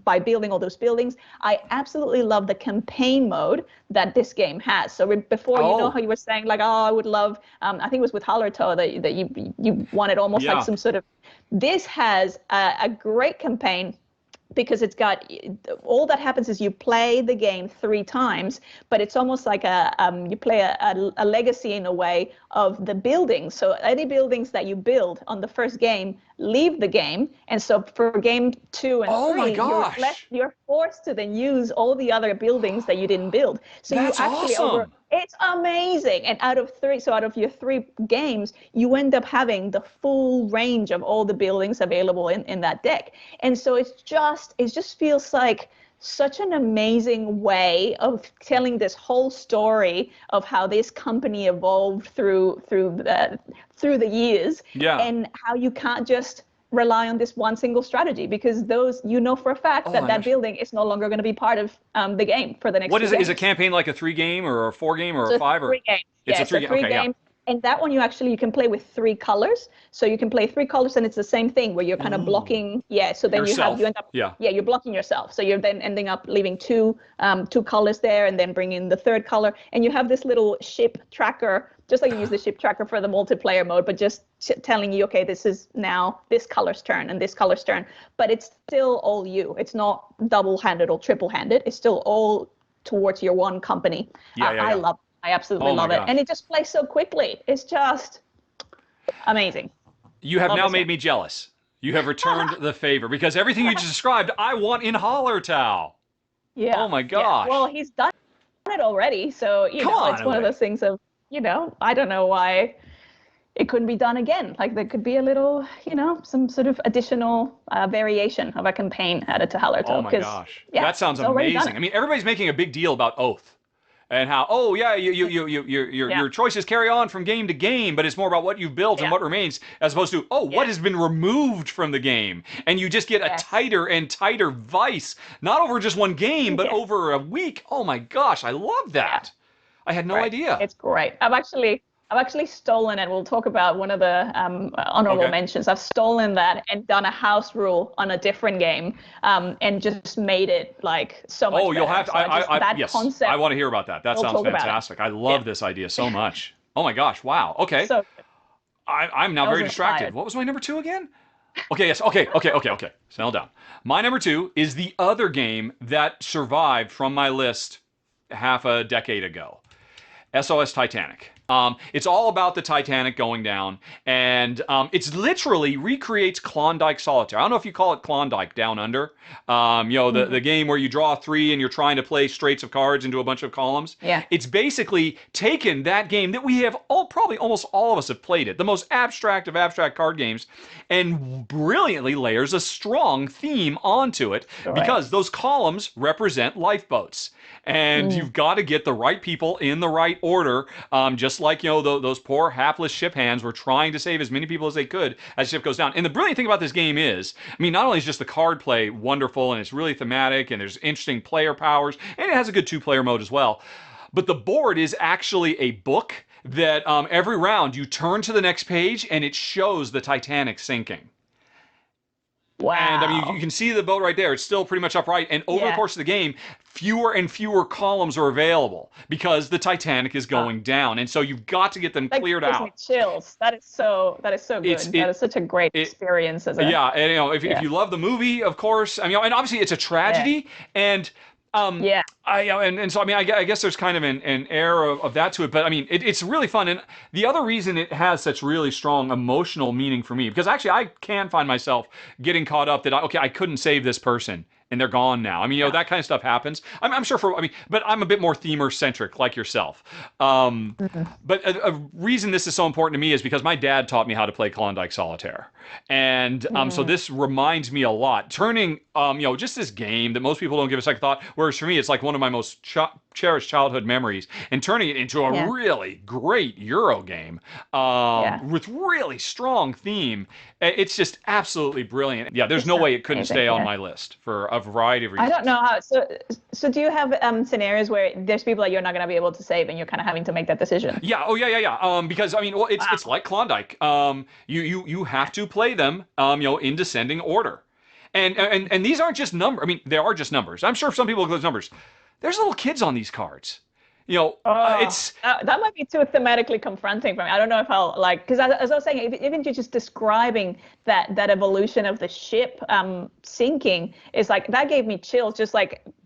by building all those buildings. I absolutely love the campaign mode that this game has. So before, how you were saying, like, oh, I would love, I think it was with Hallertau that you wanted almost like some sort of, this has a great campaign, because it's got, all that happens is you play the game 3 times, but it's almost like you play a legacy in a way of the buildings. So any buildings that you build on the first game leave the game, and so for game 2 and 3, you're forced to then use all the other buildings that you didn't build. So that's you actually awesome. It's amazing. And out of your 3 games, you end up having the full range of all the buildings available in that deck. And so it just feels like such an amazing way of telling this whole story of how this company evolved through the years, and how you can't just rely on this one single strategy, because those, you know for a fact that that building is no longer going to be part of the game for the next What two is it? games. Is a campaign like a 3-game or a 4-game or a So 5 or? 3 games. It's Yeah, a 3 so game. three Okay, yeah. games. And that one you can play with 3 colors. So you can play 3 colors, and it's the same thing where you're kind of blocking. Yeah. So then Yourself. you end up. Yeah. Yeah, you're blocking yourself. So you're then ending up leaving two colors there, and then bringing the third color. And you have this little ship tracker, just like you use the ship tracker for the multiplayer mode, but just telling you, okay, this is now this color's turn and this color's turn. But it's still all you. It's not double-handed or triple-handed. It's still all towards your one company. Yeah. I absolutely love it. And it just plays so quickly. It's just amazing. You have now made me jealous. You have returned the favor, because everything you just described, I want in Hallertau. Yeah. Oh my gosh. Yeah. Well, he's done it already. So, it's one of those things of, I don't know why it couldn't be done again. Like there could be a little, some sort of additional variation of a campaign added to Hallertau. Oh my gosh. Yeah, that sounds amazing. I mean, everybody's making a big deal about Oath. And how, your choices carry on from game to game, but it's more about what you've built and what remains, as opposed to, what has been removed from the game. And you just get a tighter and tighter vice, not over just one game, but over a week. Oh my gosh, I love that. I had no idea. It's great. I've actually stolen it. We'll talk about one of the honorable mentions. I've stolen that and done a house rule on a different game, and just made it like so much better. You'll have to. So concept, I want to hear about that. That sounds fantastic. I love this idea so much. Oh my gosh! Wow. Okay. So I'm now very distracted. Inspired. What was my number 2 again? Okay. Yes. Okay. Settle down. My number 2 is the other game that survived from my list half a decade ago. SOS Titanic. It's all about the Titanic going down, and it's literally recreates Klondike Solitaire. I don't know if you call it Klondike Down Under. The game where you draw 3 and you're trying to play straights of cards into a bunch of columns. Yeah. It's basically taken that game that we have probably almost all of us have played it, the most abstract of abstract card games, and brilliantly layers a strong theme onto it, because those columns represent lifeboats. And you've got to get the right people in the right order, just like, those poor hapless ship hands were trying to save as many people as they could as the ship goes down. And the brilliant thing about this game is, not only is just the card play wonderful and it's really thematic and there's interesting player powers, and it has a good 2-player mode as well, but the board is actually a book that every round you turn to the next page and it shows the Titanic sinking. Wow. And you can see the boat right there. It's still pretty much upright. And over the course of the game, fewer and fewer columns are available because the Titanic is going down. And so you've got to get them cleared out. That gives me chills. That is so good. That is such a great experience. And if you love the movie, of course, and obviously it's a tragedy. And so I guess there's kind of an air of that to it, but it's really fun. And the other reason it has such really strong emotional meaning for me, because actually I can find myself getting caught up that I couldn't save this person and they're gone now. That kind of stuff happens. I'm sure but I'm a bit more themer centric like yourself. But a reason this is so important to me is because my dad taught me how to play Klondike Solitaire. And so this reminds me a lot. Turning, just this game that most people don't give a second thought, whereas for me, it's like one of my most cherished childhood memories, and turning it into a really great Euro game with really strong theme. It's just absolutely brilliant. Yeah, there's no way it couldn't stay on my list for a variety of reasons. I don't know how. So do you have scenarios where there's people that you're not going to be able to save, and you're kind of having to make that decision? Yeah. Oh, yeah. Because it's like Klondike. You have to play them, in descending order, and these aren't just numbers. They are just numbers. I'm sure some people look at those numbers. There's little kids on these cards. It's that might be too thematically confronting for me. I don't know if I'll because as I was saying, even just describing that evolution of the ship sinking is that gave me chills, just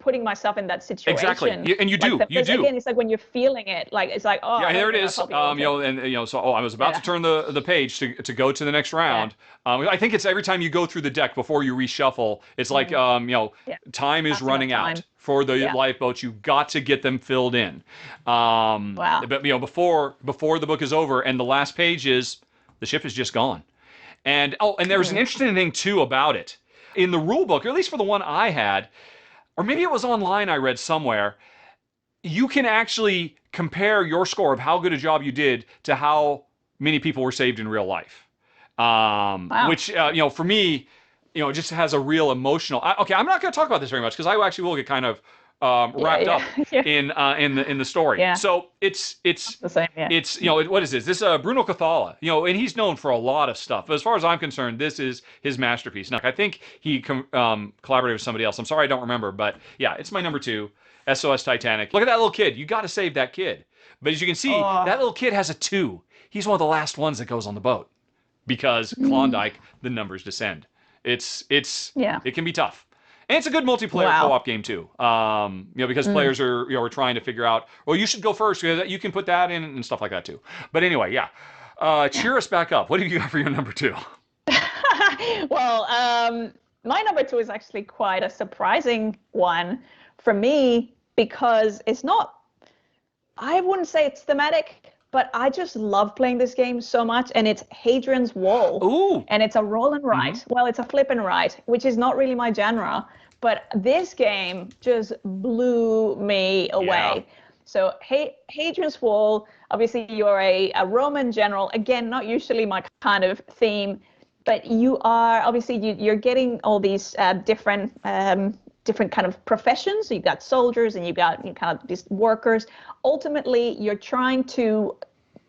putting myself in that situation. Exactly, and you do. Again, it's when you're feeling it, it's there it is. So I was about to turn the page to go to the next round. I think it's every time you go through the deck before you reshuffle. It's time is running out for the lifeboats. You've got to get them filled in. But before the book is over and the last page is, the ship is just gone. And there's an interesting thing too about it. In the rule book, or at least for the one I had, or maybe it was online I read somewhere, you can actually compare your score of how good a job you did to how many people were saved in real life. Wow. Which for me, it just has a real emotional. Okay, I'm not going to talk about this very much because I actually will get kind of Yeah, wrapped yeah, up yeah, in the story. yeah. So it's The same. Yeah. what is this? This Bruno Cathala, and he's known for a lot of stuff. But as far as I'm concerned, this is his masterpiece. Now, I think he collaborated with somebody else. I'm sorry, I don't remember, but yeah, it's my number two, SOS Titanic. Look at that little kid. You got to save that kid. But as you can see, that Oh. little kid has a 2. He's one of the last ones that goes on the boat because Mm. Klondike, the numbers descend. It Yeah. can be tough. And it's a good multiplayer Wow. co-op game too. Because Mm. players are trying to figure out, well, you should go first. You can put that in and stuff like that too. But anyway, yeah. Yeah. Cheer us back up. What do you got for your number 2? Well, my number two is actually quite a surprising one for me because it's not, I wouldn't say it's thematic, but I just love playing this game so much. And it's Hadrian's Wall. Ooh. And it's a roll and Mm-hmm. write. Well, it's a flip and write, which is not really my genre. But this game just blew me Yeah. away. So Hadrian's Wall, obviously you're a Roman general. Again, not usually my kind of theme, but you are obviously you're getting all these different kind of professions. So you've got soldiers and you've got kind of these workers. Ultimately, you're trying to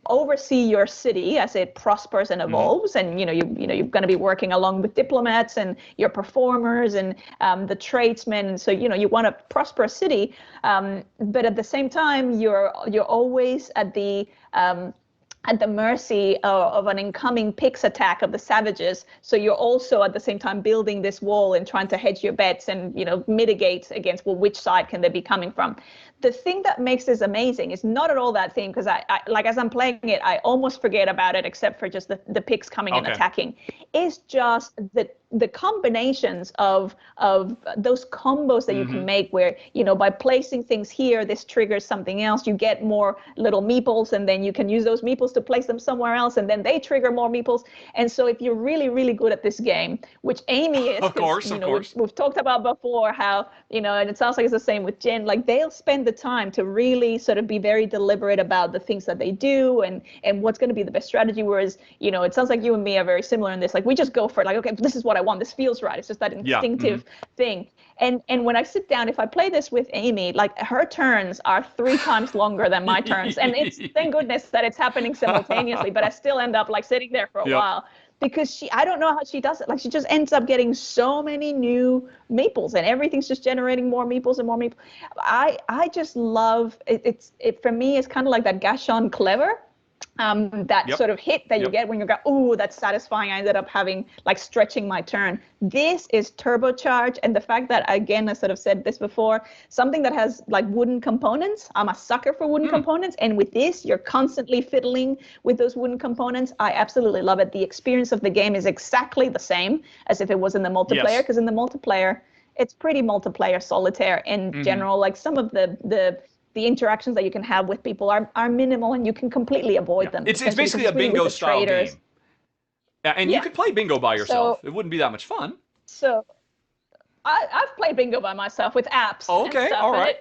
oversee your city as it prospers and Mm-hmm. evolves, and you're going to be working along with diplomats and your performers and the tradesmen. And so you want to prosper a city, but at the same time you're always at the mercy of an incoming pix attack of the savages. So you're also at the same time building this wall and trying to hedge your bets and mitigate against, well, which side can they be coming from. The thing that makes this amazing is not at all that theme, because I like, as I'm playing it, I almost forget about it except for just the pigs coming and Okay. attacking. It's just the combinations of those combos that you Mm-hmm. can make where by placing things here, this triggers something else. You get more little meeples, and then you can use those meeples to place them somewhere else, and then they trigger more meeples. And so if you're really, really good at this game, which Amy is, Of because course, of course. we've talked about before how and it sounds like it's the same with Jen, like they'll spend the time to really sort of be very deliberate about the things that they do and what's going to be the best strategy. Whereas it sounds like you and me are very similar in this. Like we just go for it. Like, okay, this is what I want. This feels right. It's just that Yeah. instinctive Mm-hmm. thing. And when I sit down, if I play this with Amy, like her turns are 3 times longer than my turns. And it's thank goodness that it's happening simultaneously, but I still end up like sitting there for a Yep. while because I don't know how she does it. Like she just ends up getting so many new meeples and everything's just generating more meeples and more meeples. I just love it. For me, it's kind of like that Gashon clever. That Yep. sort of hit that you Yep. get when you go, oh, that's satisfying. I ended up having like stretching my turn. This is turbocharged. And the fact that, again, I sort of said this before, something that has like wooden components. I'm a sucker for wooden components. And with this, you're constantly fiddling with those wooden components. I absolutely love it. The experience of the game is exactly the same as if it was in the multiplayer, Yes. because in the multiplayer, it's pretty multiplayer solitaire in general. Like some of the interactions that you can have with people are minimal, and you can completely avoid them. It's essentially, basically because a it's really with bingo the style traders. game. Yeah, and you Yeah. could play bingo by yourself. So It wouldn't be that much fun. so I've played bingo by myself with apps Oh, and okay, stuff. all And right.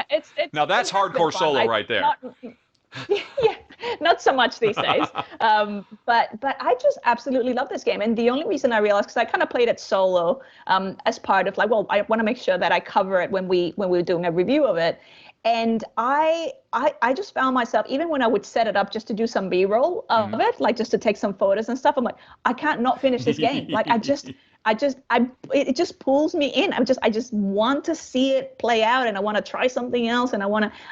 it's Now that's it has been hardcore fun. solo right there. Yeah, not so much these days. But I just absolutely love this game. And the only reason I realized, because I kind of played it solo as part of like, well, I want to make sure that I cover it when we were doing a review of it. And I just found myself, even when I would set it up just to do some B-roll of it, like just to take some photos and stuff, I'm like, I can't not finish this game. Like it just pulls me in. I just want to see it play out, and I want to try something else. And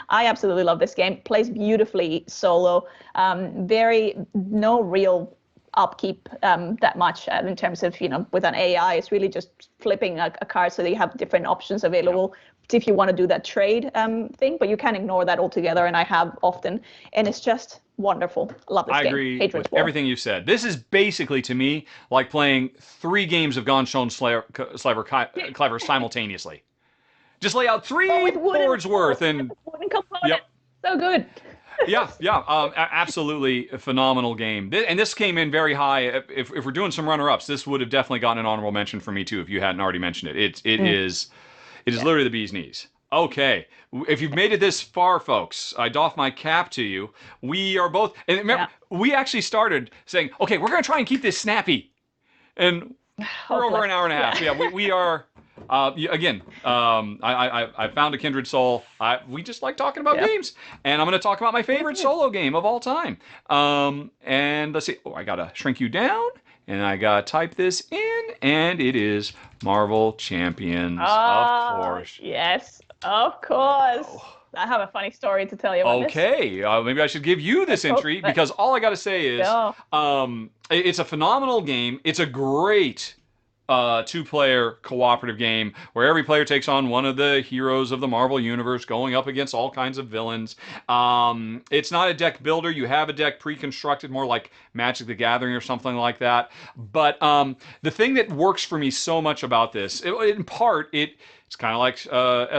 I absolutely love this game. Plays beautifully solo. No real upkeep that much in terms of, with an AI. It's really just flipping a card so that you have different options available if you want to do that trade thing, but you can ignore that altogether, and I have often, and it's just wonderful. Love this I game. agree Hadrian's with Wall. everything you said. This is basically, to me, like playing 3 games of Gonshon Clever simultaneously. Just lay out 3 with boards worth, and wooden components. yep. So good. Yeah. Absolutely a phenomenal game. And this came in very high. If we're doing some runner-ups, this would have definitely gotten an honorable mention for me too, if you hadn't already mentioned it. It is literally the bee's knees. Okay, if you've made it this far, folks, I doff my cap to you. We are both, and remember, Yeah. we actually started saying, okay, we're going to try and keep this snappy. And we're over Hopeless. an hour and a half. Yeah. Yeah, we are. Again, I found a kindred soul. We just like talking about Yeah. games, and I'm going to talk about my We favorite do. solo game of all time. And let's see. Oh, I gotta shrink you down, and I gotta type this in, and it is Marvel Champions, of Ah, course. yes, of course. I have a funny story to tell you about this. Okay, maybe I should give you this Let's hope. entry because all I got to say is Go. it's a phenomenal game. It's a great two-player cooperative game where every player takes on one of the heroes of the Marvel Universe going up against all kinds of villains. It's not a deck builder. You have a deck pre-constructed more like Magic the Gathering or something like that. But the thing that works for me so much about this, in part, it's kind of like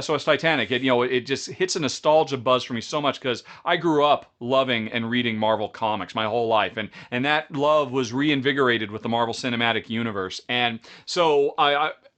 SOS Titanic. It just hits a nostalgia buzz for me so much because I grew up loving and reading Marvel comics my whole life, and that love was reinvigorated with the Marvel Cinematic Universe. And so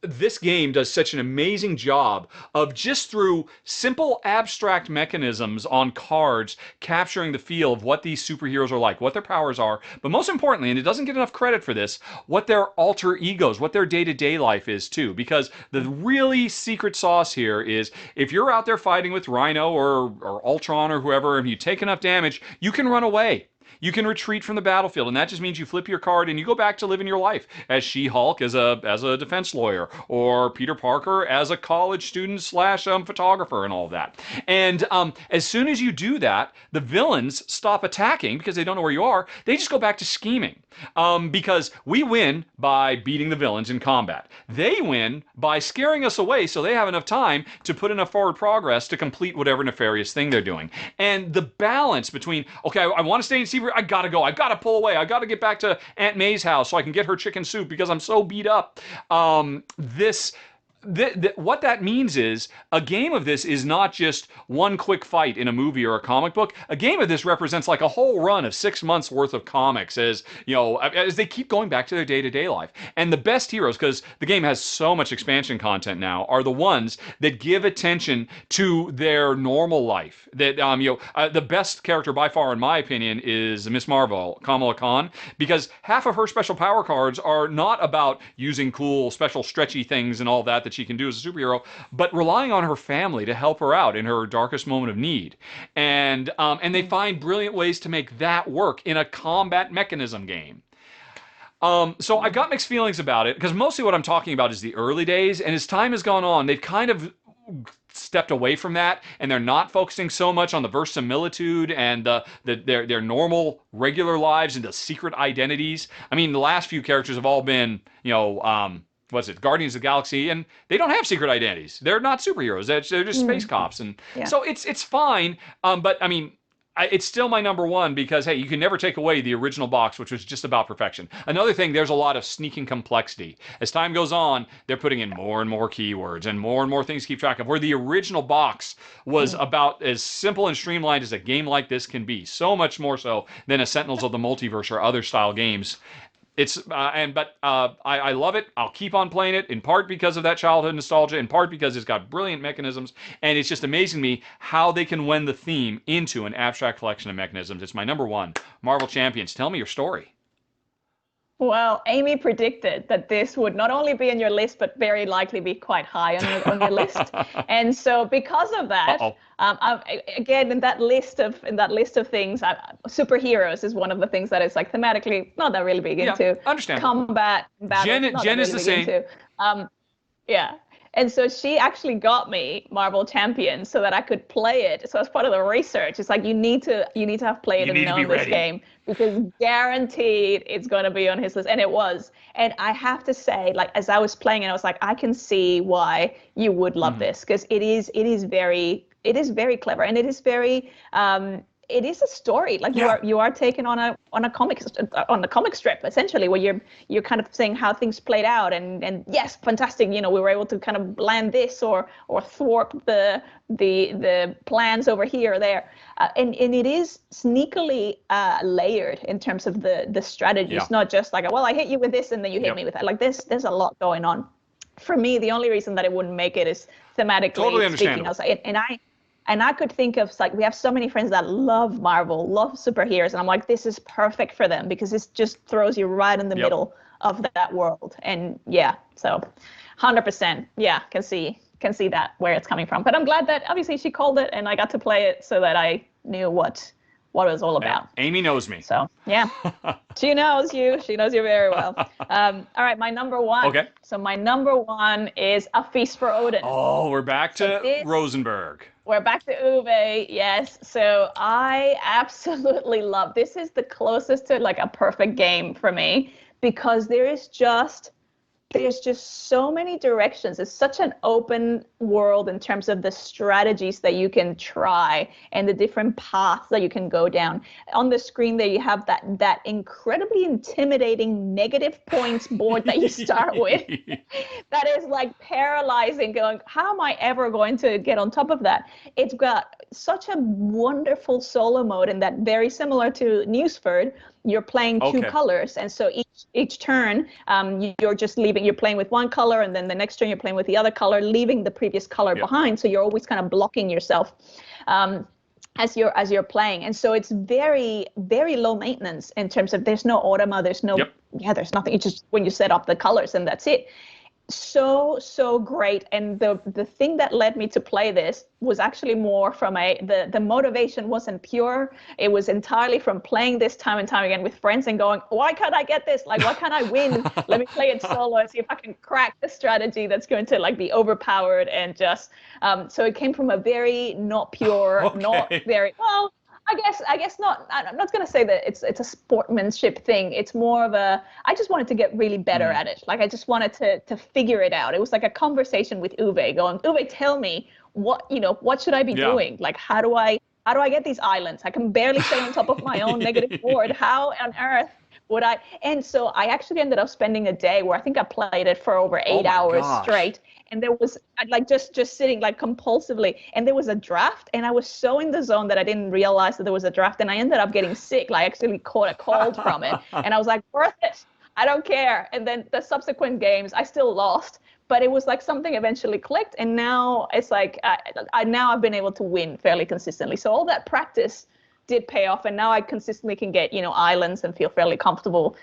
this game does such an amazing job of just through simple abstract mechanisms on cards capturing the feel of what these superheroes are like, what their powers are, but most importantly, and it doesn't get enough credit for this, what their alter egos, what their day-to-day life is too. Because the really secret sauce here is if you're out there fighting with Rhino or Ultron or whoever, and you take enough damage, you can run away. You can retreat from the battlefield, and that just means you flip your card and you go back to living your life as She-Hulk as a defense lawyer, or Peter Parker as a college student slash photographer, and all of that. And as soon as you do that, the villains stop attacking because they don't know where you are. They just go back to scheming. Because we win by beating the villains in combat. They win by scaring us away so they have enough time to put enough forward progress to complete whatever nefarious thing they're doing. And the balance between, okay, I want to stay in secret, I gotta go, I gotta pull away, I gotta get back to Aunt May's house so I can get her chicken soup because I'm so beat up. What that means is a game of this is not just one quick fight in a movie or a comic book. A game of this represents like a whole run of 6 months worth of comics as they keep going back to their day-to-day life. And the best heroes, because the game has so much expansion content now, are the ones that give attention to their normal life. The best character by far, in my opinion, is Miss Marvel, Kamala Khan, because half of her special power cards are not about using cool, special, stretchy things and all that she can do as a superhero, but relying on her family to help her out in her darkest moment of need. And they find brilliant ways to make that work in a combat mechanism game. So I've got mixed feelings about it because mostly what I'm talking about is the early days, and as time has gone on, they've kind of stepped away from that, and they're not focusing so much on the verisimilitude and their normal, regular lives and the secret identities. I mean, the last few characters have all been, what's it, Guardians of the Galaxy, and they don't have secret identities. They're not superheroes. They're just space cops, and so it's fine. But I mean, it's still my number one because hey, you can never take away the original box, which was just about perfection. Another thing, there's a lot of sneaking complexity. As time goes on, they're putting in more and more keywords and more things to keep track of. Where the original box was about as simple and streamlined as a game like this can be, so much more so than a Sentinels of the Multiverse or other style games. I love it. I'll keep on playing it in part because of that childhood nostalgia, in part because it's got brilliant mechanisms, and it's just amazing to me how they can wend the theme into an abstract collection of mechanisms. It's my number one. Marvel Champions. Tell me your story. Well, Amy predicted that this would not only be on your list, but very likely be quite high on your list. And so, because of that, again, in that list of things, superheroes is one of the things that is like thematically not that really big into. Understand. Combat, battle, Jen is the same. Yeah. And so she actually got me Marvel Champions so that I could play it. So as part of the research, it's like you need to have played and known this game because guaranteed it's going to be on his list. And it was. And I have to say, like as I was playing it, I was like, I can see why you would love this because it is very clever and it is very it is a story. Like you are taken on a comic strip essentially, where you're kind of saying how things played out, and yes, fantastic. We were able to kind of land this or thwart the plans over here or there, and it is sneakily layered in terms of the strategy. It's not just like, well, I hit you with this and then you hit me with that. Like there's a lot going on. for me, the only reason that it wouldn't make it is thematically Totally speaking. understandable. And I could think of like we have so many friends that love Marvel, love superheroes, and I'm like, this is perfect for them because it just throws you right in the middle of that world. And yeah, so 100%, yeah, can see that where it's coming from. But I'm glad that obviously she called it and I got to play it so that I knew what it was all about. Amy knows me. So yeah, she knows you. She knows you very well. All right, my number one. Okay. So my number one is A Feast for Odin. Oh, we're back to Rosenberg. We're back to Uwe, yes. So I absolutely love this. Is the closest to like a perfect game for me because there's just so many directions. It's such an open world in terms of the strategies that you can try and the different paths that you can go down. On the screen there you have that incredibly intimidating negative points board that you start with. That is like paralyzing, going, how am I ever going to get on top of that? It's got such a wonderful solo mode and that very similar to Nusfjord. You're playing two colors, and so each turn you're playing with one color, and then the next turn you're playing with the other color, leaving the previous color behind. So you're always kind of blocking yourself as you're playing, and so it's very, very low maintenance in terms of there's no Automa, there's nothing. It's just when you set up the colors and that's it. So great. And the thing that led me to play this was actually more from the motivation wasn't pure. It was entirely from playing this time and time again with friends and going, why can't I get this? Like, why can't I win? Let me play it solo and see if I can crack the strategy that's going to like be overpowered and just so it came from a very not pure, not very well. I guess not. I'm not going to say that it's a sportsmanship thing. It's more of I just wanted to get really better at it. Like I just wanted to figure it out. It was like a conversation with Uwe going, Uwe, tell me what should I be doing? Like how do I get these islands? I can barely stay on top of my own negative board. How on earth would I? And so I actually ended up spending a day where I think I played it for over 8 hours straight. And there was like just sitting like compulsively, and there was a draft, and I was so in the zone that I didn't realize that there was a draft, and I ended up getting sick. Like I actually caught a cold from it, and I was like, worth it. I don't care. And then the subsequent games, I still lost, but it was like something eventually clicked, and now it's like I've been able to win fairly consistently. So all that practice did pay off, and now I consistently can get islands and feel fairly comfortable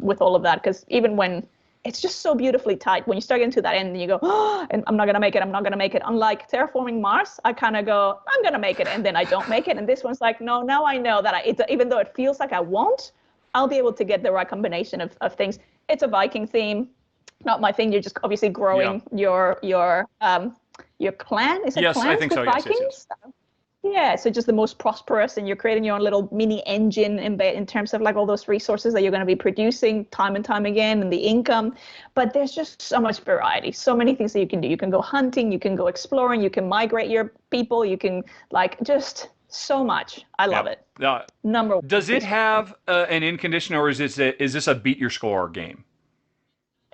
with all of that, because even when it's just so beautifully tight. When you start getting to that end and you go, oh, and I'm not going to make it. Unlike Terraforming Mars, I kind of go, I'm going to make it, and then I don't make it. And this one's like, no, now I know that even though it feels like I won't, I'll be able to get the right combination of things. It's a Viking theme, not my thing. You're just obviously growing your clan. Is it yes, clans I think with so. Vikings? Yes. Yeah, so just the most prosperous, and you're creating your own little mini engine in terms of like all those resources that you're going to be producing time and time again, and the income. But there's just so much variety, so many things that you can do. You can go hunting, you can go exploring, you can migrate your people, you can like just so much. I love it. Number one. Does it have an in condition, or is this a beat your score game?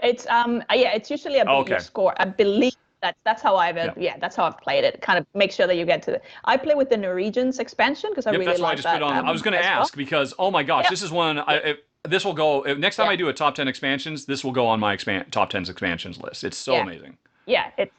It's it's usually a beat your score. I believe. That's how that's how I've played it. Kind of make sure that you get to it. I play with the Norwegians expansion because I really that's why like I just put on. I was going to ask because oh my gosh, this is one. This will go next time I do a top 10 expansions. This will go on my top 10 expansions list. It's so amazing. Yeah, it's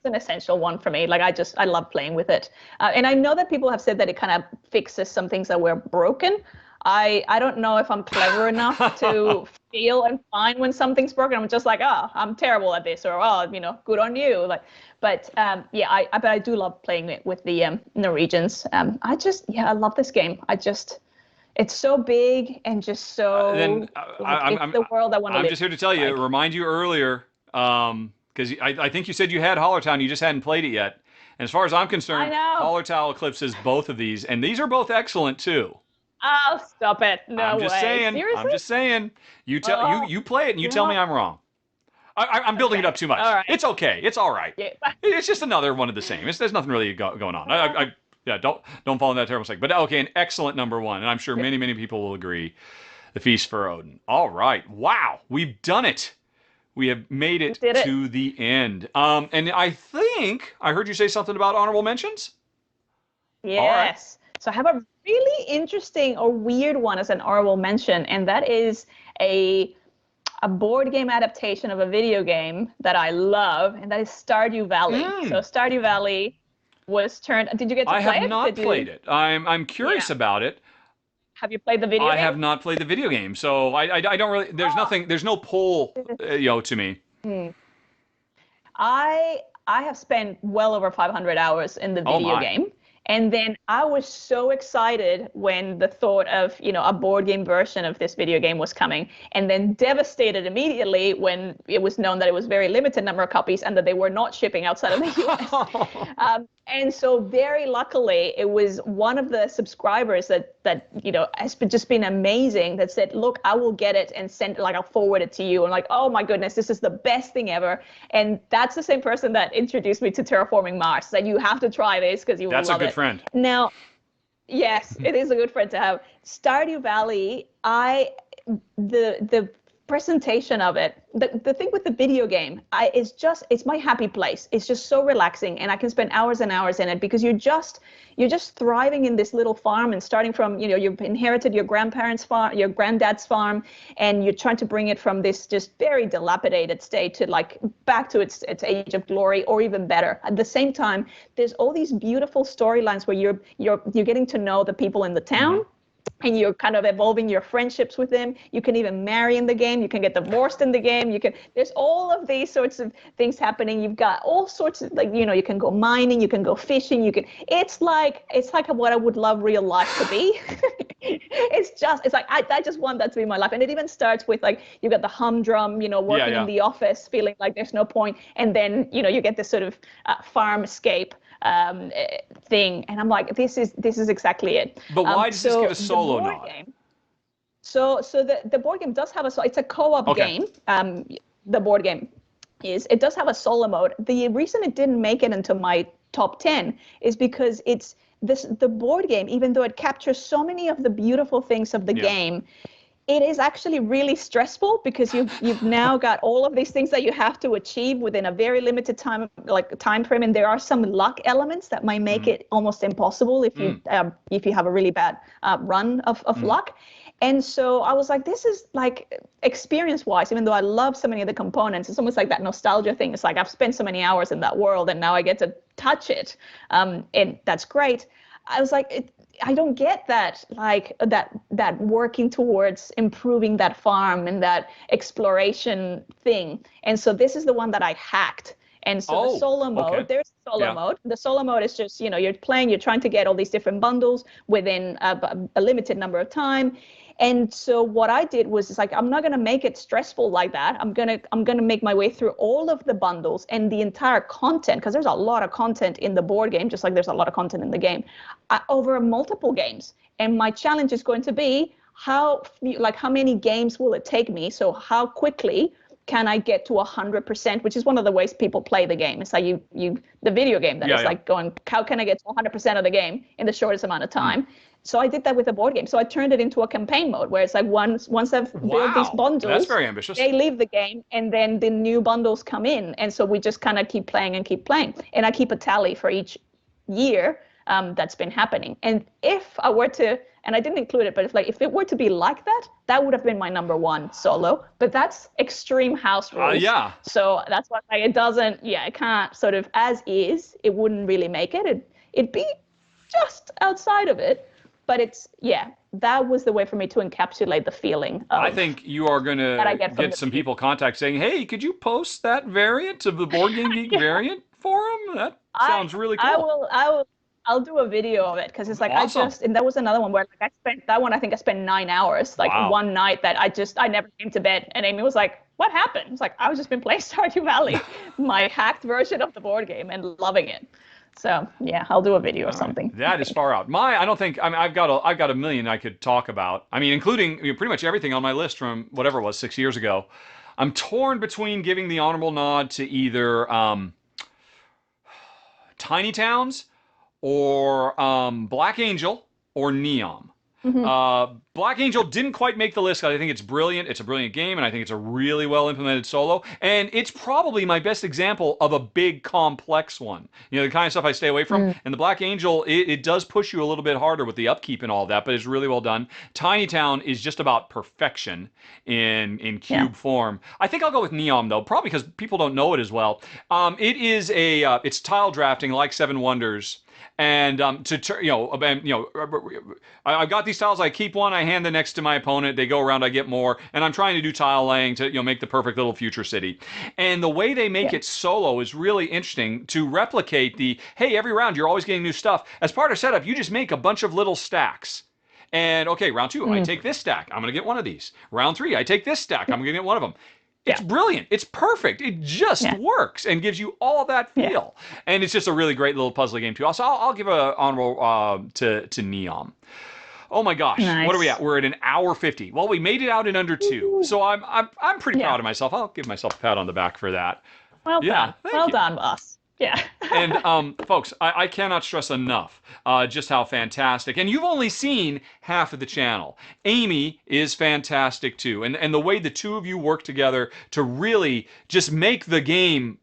an essential one for me. Like I love playing with it, and I know that people have said that it kind of fixes some things that were broken. I don't know if I'm clever enough to feel and find when something's broken. I'm just like, oh, I'm terrible at this, or oh, good on you. Like, but I do love playing it with the Norwegians. I love this game. It's so big and just so. It's the world I want to live. I'm just here to tell you, remind you earlier, because I think you said you had Hallertau and you just hadn't played it yet. And as far as I'm concerned, Hallertau eclipses both of these, and these are both excellent too. Oh, stop it! No I'm just way. saying. Seriously? I'm just saying. You play it and you tell me I'm wrong. I'm building it up too much. All right. It's okay. It's all right. Yeah. It's just another one of the same. There's nothing really going on. Don't fall in that terrible mistake. But okay, an excellent number one, and I'm sure many people will agree. The Feast for Odin. All right. Wow, we've done it. We have made it to the end. And I think I heard you say something about honorable mentions. Yes. So I have a really interesting or weird one as an honorable mention, and that is a board game adaptation of a video game that I love, and that is Stardew Valley. So Mm. Stardew Valley was turned. Did you get to I play have it? not Did played you? it. I'm Yeah. curious about it. Have you played the video I game? have not played the video game, so I don't really. There's Oh, nothing. There's no pull, to me. hmm. I have spent well over 500 hours in the Oh video my. game. And then I was so excited when the thought of, a board game version of this video game was coming, and then devastated immediately when it was known that it was very limited number of copies and that they were not shipping outside of the US. And so very luckily, it was one of the subscribers that has just been amazing that said, look, I will get it and send like I'll forward it to you. And like, oh my goodness, this is the best thing ever. And that's the same person that introduced me to Terraforming Mars. That you have to try this because you will That's a love good it. friend. Now, yes, it is a good friend to have. Stardew Valley, the presentation of it, the thing with the video game, it's my happy place. It's just so relaxing, and I can spend hours and hours in it because you're just thriving in this little farm and starting from, you've inherited your grandparents' farm, your granddad's farm, and you're trying to bring it from this just very dilapidated state to like back to its age of glory or even better. At the same time, there's all these beautiful storylines where you're getting to know the people in the town. And you're kind of evolving your friendships with them. You can even marry in the game. You can get divorced in the game. There's all of these sorts of things happening. You've got all sorts of you can go mining, you can go fishing, it's like what I would love real life to be. It's like I just want that to be my life. And it even starts with like you got the humdrum, working in the office, feeling like there's no point. And then, you get this sort of farm escape thing, and I'm like, this is exactly it. But why does this give a solo nod? Game, so the board game does have it's a co-op game. The board game it does have a solo mode. The reason it didn't make it into my top 10 is because the board game, even though it captures so many of the beautiful things of the game, it is actually really stressful because you've now got all of these things that you have to achieve within a very limited time frame, and there are some luck elements that might make it almost impossible if you have a really bad run of luck. And so I was like, this is like experience-wise, even though I love so many of the components, it's almost like that nostalgia thing. It's like I've spent so many hours in that world, and now I get to touch it, and that's great. I was like, I don't get that, like that working towards improving that farm and that exploration thing. And so this is the one that I hacked. And so the solo mode, there's solo mode. The solo mode is just, you're playing, you're trying to get all these different bundles within a limited number of time. And so what I did was, it's like, I'm not going to make it stressful like that. I'm going to make my way through all of the bundles and the entire content, because there's a lot of content in the board game, just like there's a lot of content in the game, over multiple games. And my challenge is going to be how many games will it take me? So how quickly can I get to 100%, which is one of the ways people play the game. It's like the video game that is like going, how can I get to 100% of the game in the shortest amount of time? So I did that with a board game. So I turned it into a campaign mode where it's like once I've built these bundles, that's very ambitious. They leave the game and then the new bundles come in. And so we just kind of keep playing and keep playing. And I keep a tally for each year that's been happening. And if I were to, and I didn't include it, but if it were to be like that, that would have been my number one solo. But that's extreme house rules. So that's why it can't sort of, as is, it wouldn't really make it. It'd be just outside of it. But that was the way for me to encapsulate the feeling. I think you are going to get some people contact saying, hey, could you post that variant of the Board Game Geek variant forum? That sounds really cool. I'll do a video of it, because it's like awesome. and that was another one where I spent 9 hours, one night that I never came to bed, and Amy was like, what happened? It's like, I was just been playing Stardew Valley, my hacked version of the board game, and loving it. So yeah, I'll do a video or something. That is far out. I've got a million I could talk about. I mean, including pretty much everything on my list from whatever it was 6 years ago. I'm torn between giving the honorable nod to either Tiny Towns or Black Angel or Neom. Hmm. Black Angel didn't quite make the list. I think it's brilliant. It's a brilliant game, and I think it's a really well implemented solo. And it's probably my best example of a big, complex one. You know, the kind of stuff I stay away from. Mm. And the Black Angel, it does push you a little bit harder with the upkeep and all that, but it's really well done. Tiny Town is just about perfection in Yeah. cube form. I think I'll go with Neom though, probably because people don't know it as well. It is it's tile drafting like Seven Wonders. And I've got these tiles. I keep one, I hand the next to my opponent. They go around, I get more, and I'm trying to do tile laying to make the perfect little future city. And the way they make Yeah. it solo is really interesting to replicate the hey, every round you're always getting new stuff. As part of setup, you just make a bunch of little stacks. And okay, round 2, I Mm. take this stack. I'm gonna get one of these. Round 3, I take this stack. I'm gonna get one of them. It's Yeah. brilliant. It's perfect. It just Yeah. works and gives you all of that Yeah. feel. And it's just a really great little puzzle game too. Also, I'll give a honorable to Neom. Oh my gosh, what are we Nice. at? We're at an hour 50. Well, we made it out in under 2, Ooh. so I'm pretty Yeah. proud of myself. I'll give myself a pat on the back for that. Well Yeah, done. thank Well you. done, boss. Yeah. And folks, I cannot stress enough just how fantastic. And you've only seen half of the channel. Amy is fantastic too, and the way the two of you work together to really just make the game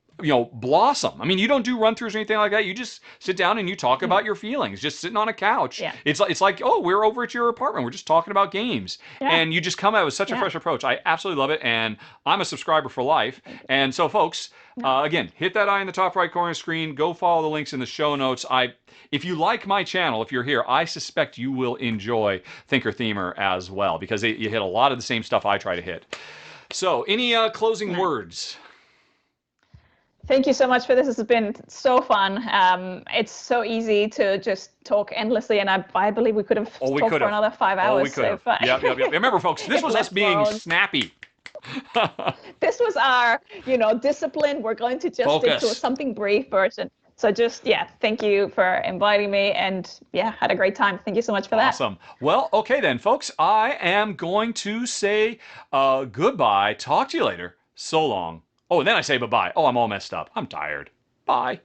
blossom. I mean, you don't do run-throughs or anything like that. You just sit down and you talk about your feelings, just sitting on a couch. Yeah. It's like, oh, we're over at your apartment. We're just talking about games. Yeah. And you just come out with such a Yeah. fresh approach. I absolutely love it. And I'm a subscriber for life. And so, folks, again, hit that eye in the top right corner of the screen. Go follow the links in the show notes. If you like my channel, if you're here, I suspect you will enjoy ThinkerThemer as well, because you hit a lot of the same stuff I try to hit. So, any closing words? Thank you so much for this. This has been so fun. It's so easy to just talk endlessly, and I believe we could have talked for another 5 hours. Oh, we could have. Yep. Remember, folks, this was us being snappy. This was our, discipline. We're going to just stick to something brief version. So just, thank you for inviting me, and had a great time. Thank you so much for that. Awesome. Well, okay then, folks, I am going to say goodbye. Talk to you later. So long. Oh, and then I say bye-bye. Oh, I'm all messed up. I'm tired. Bye.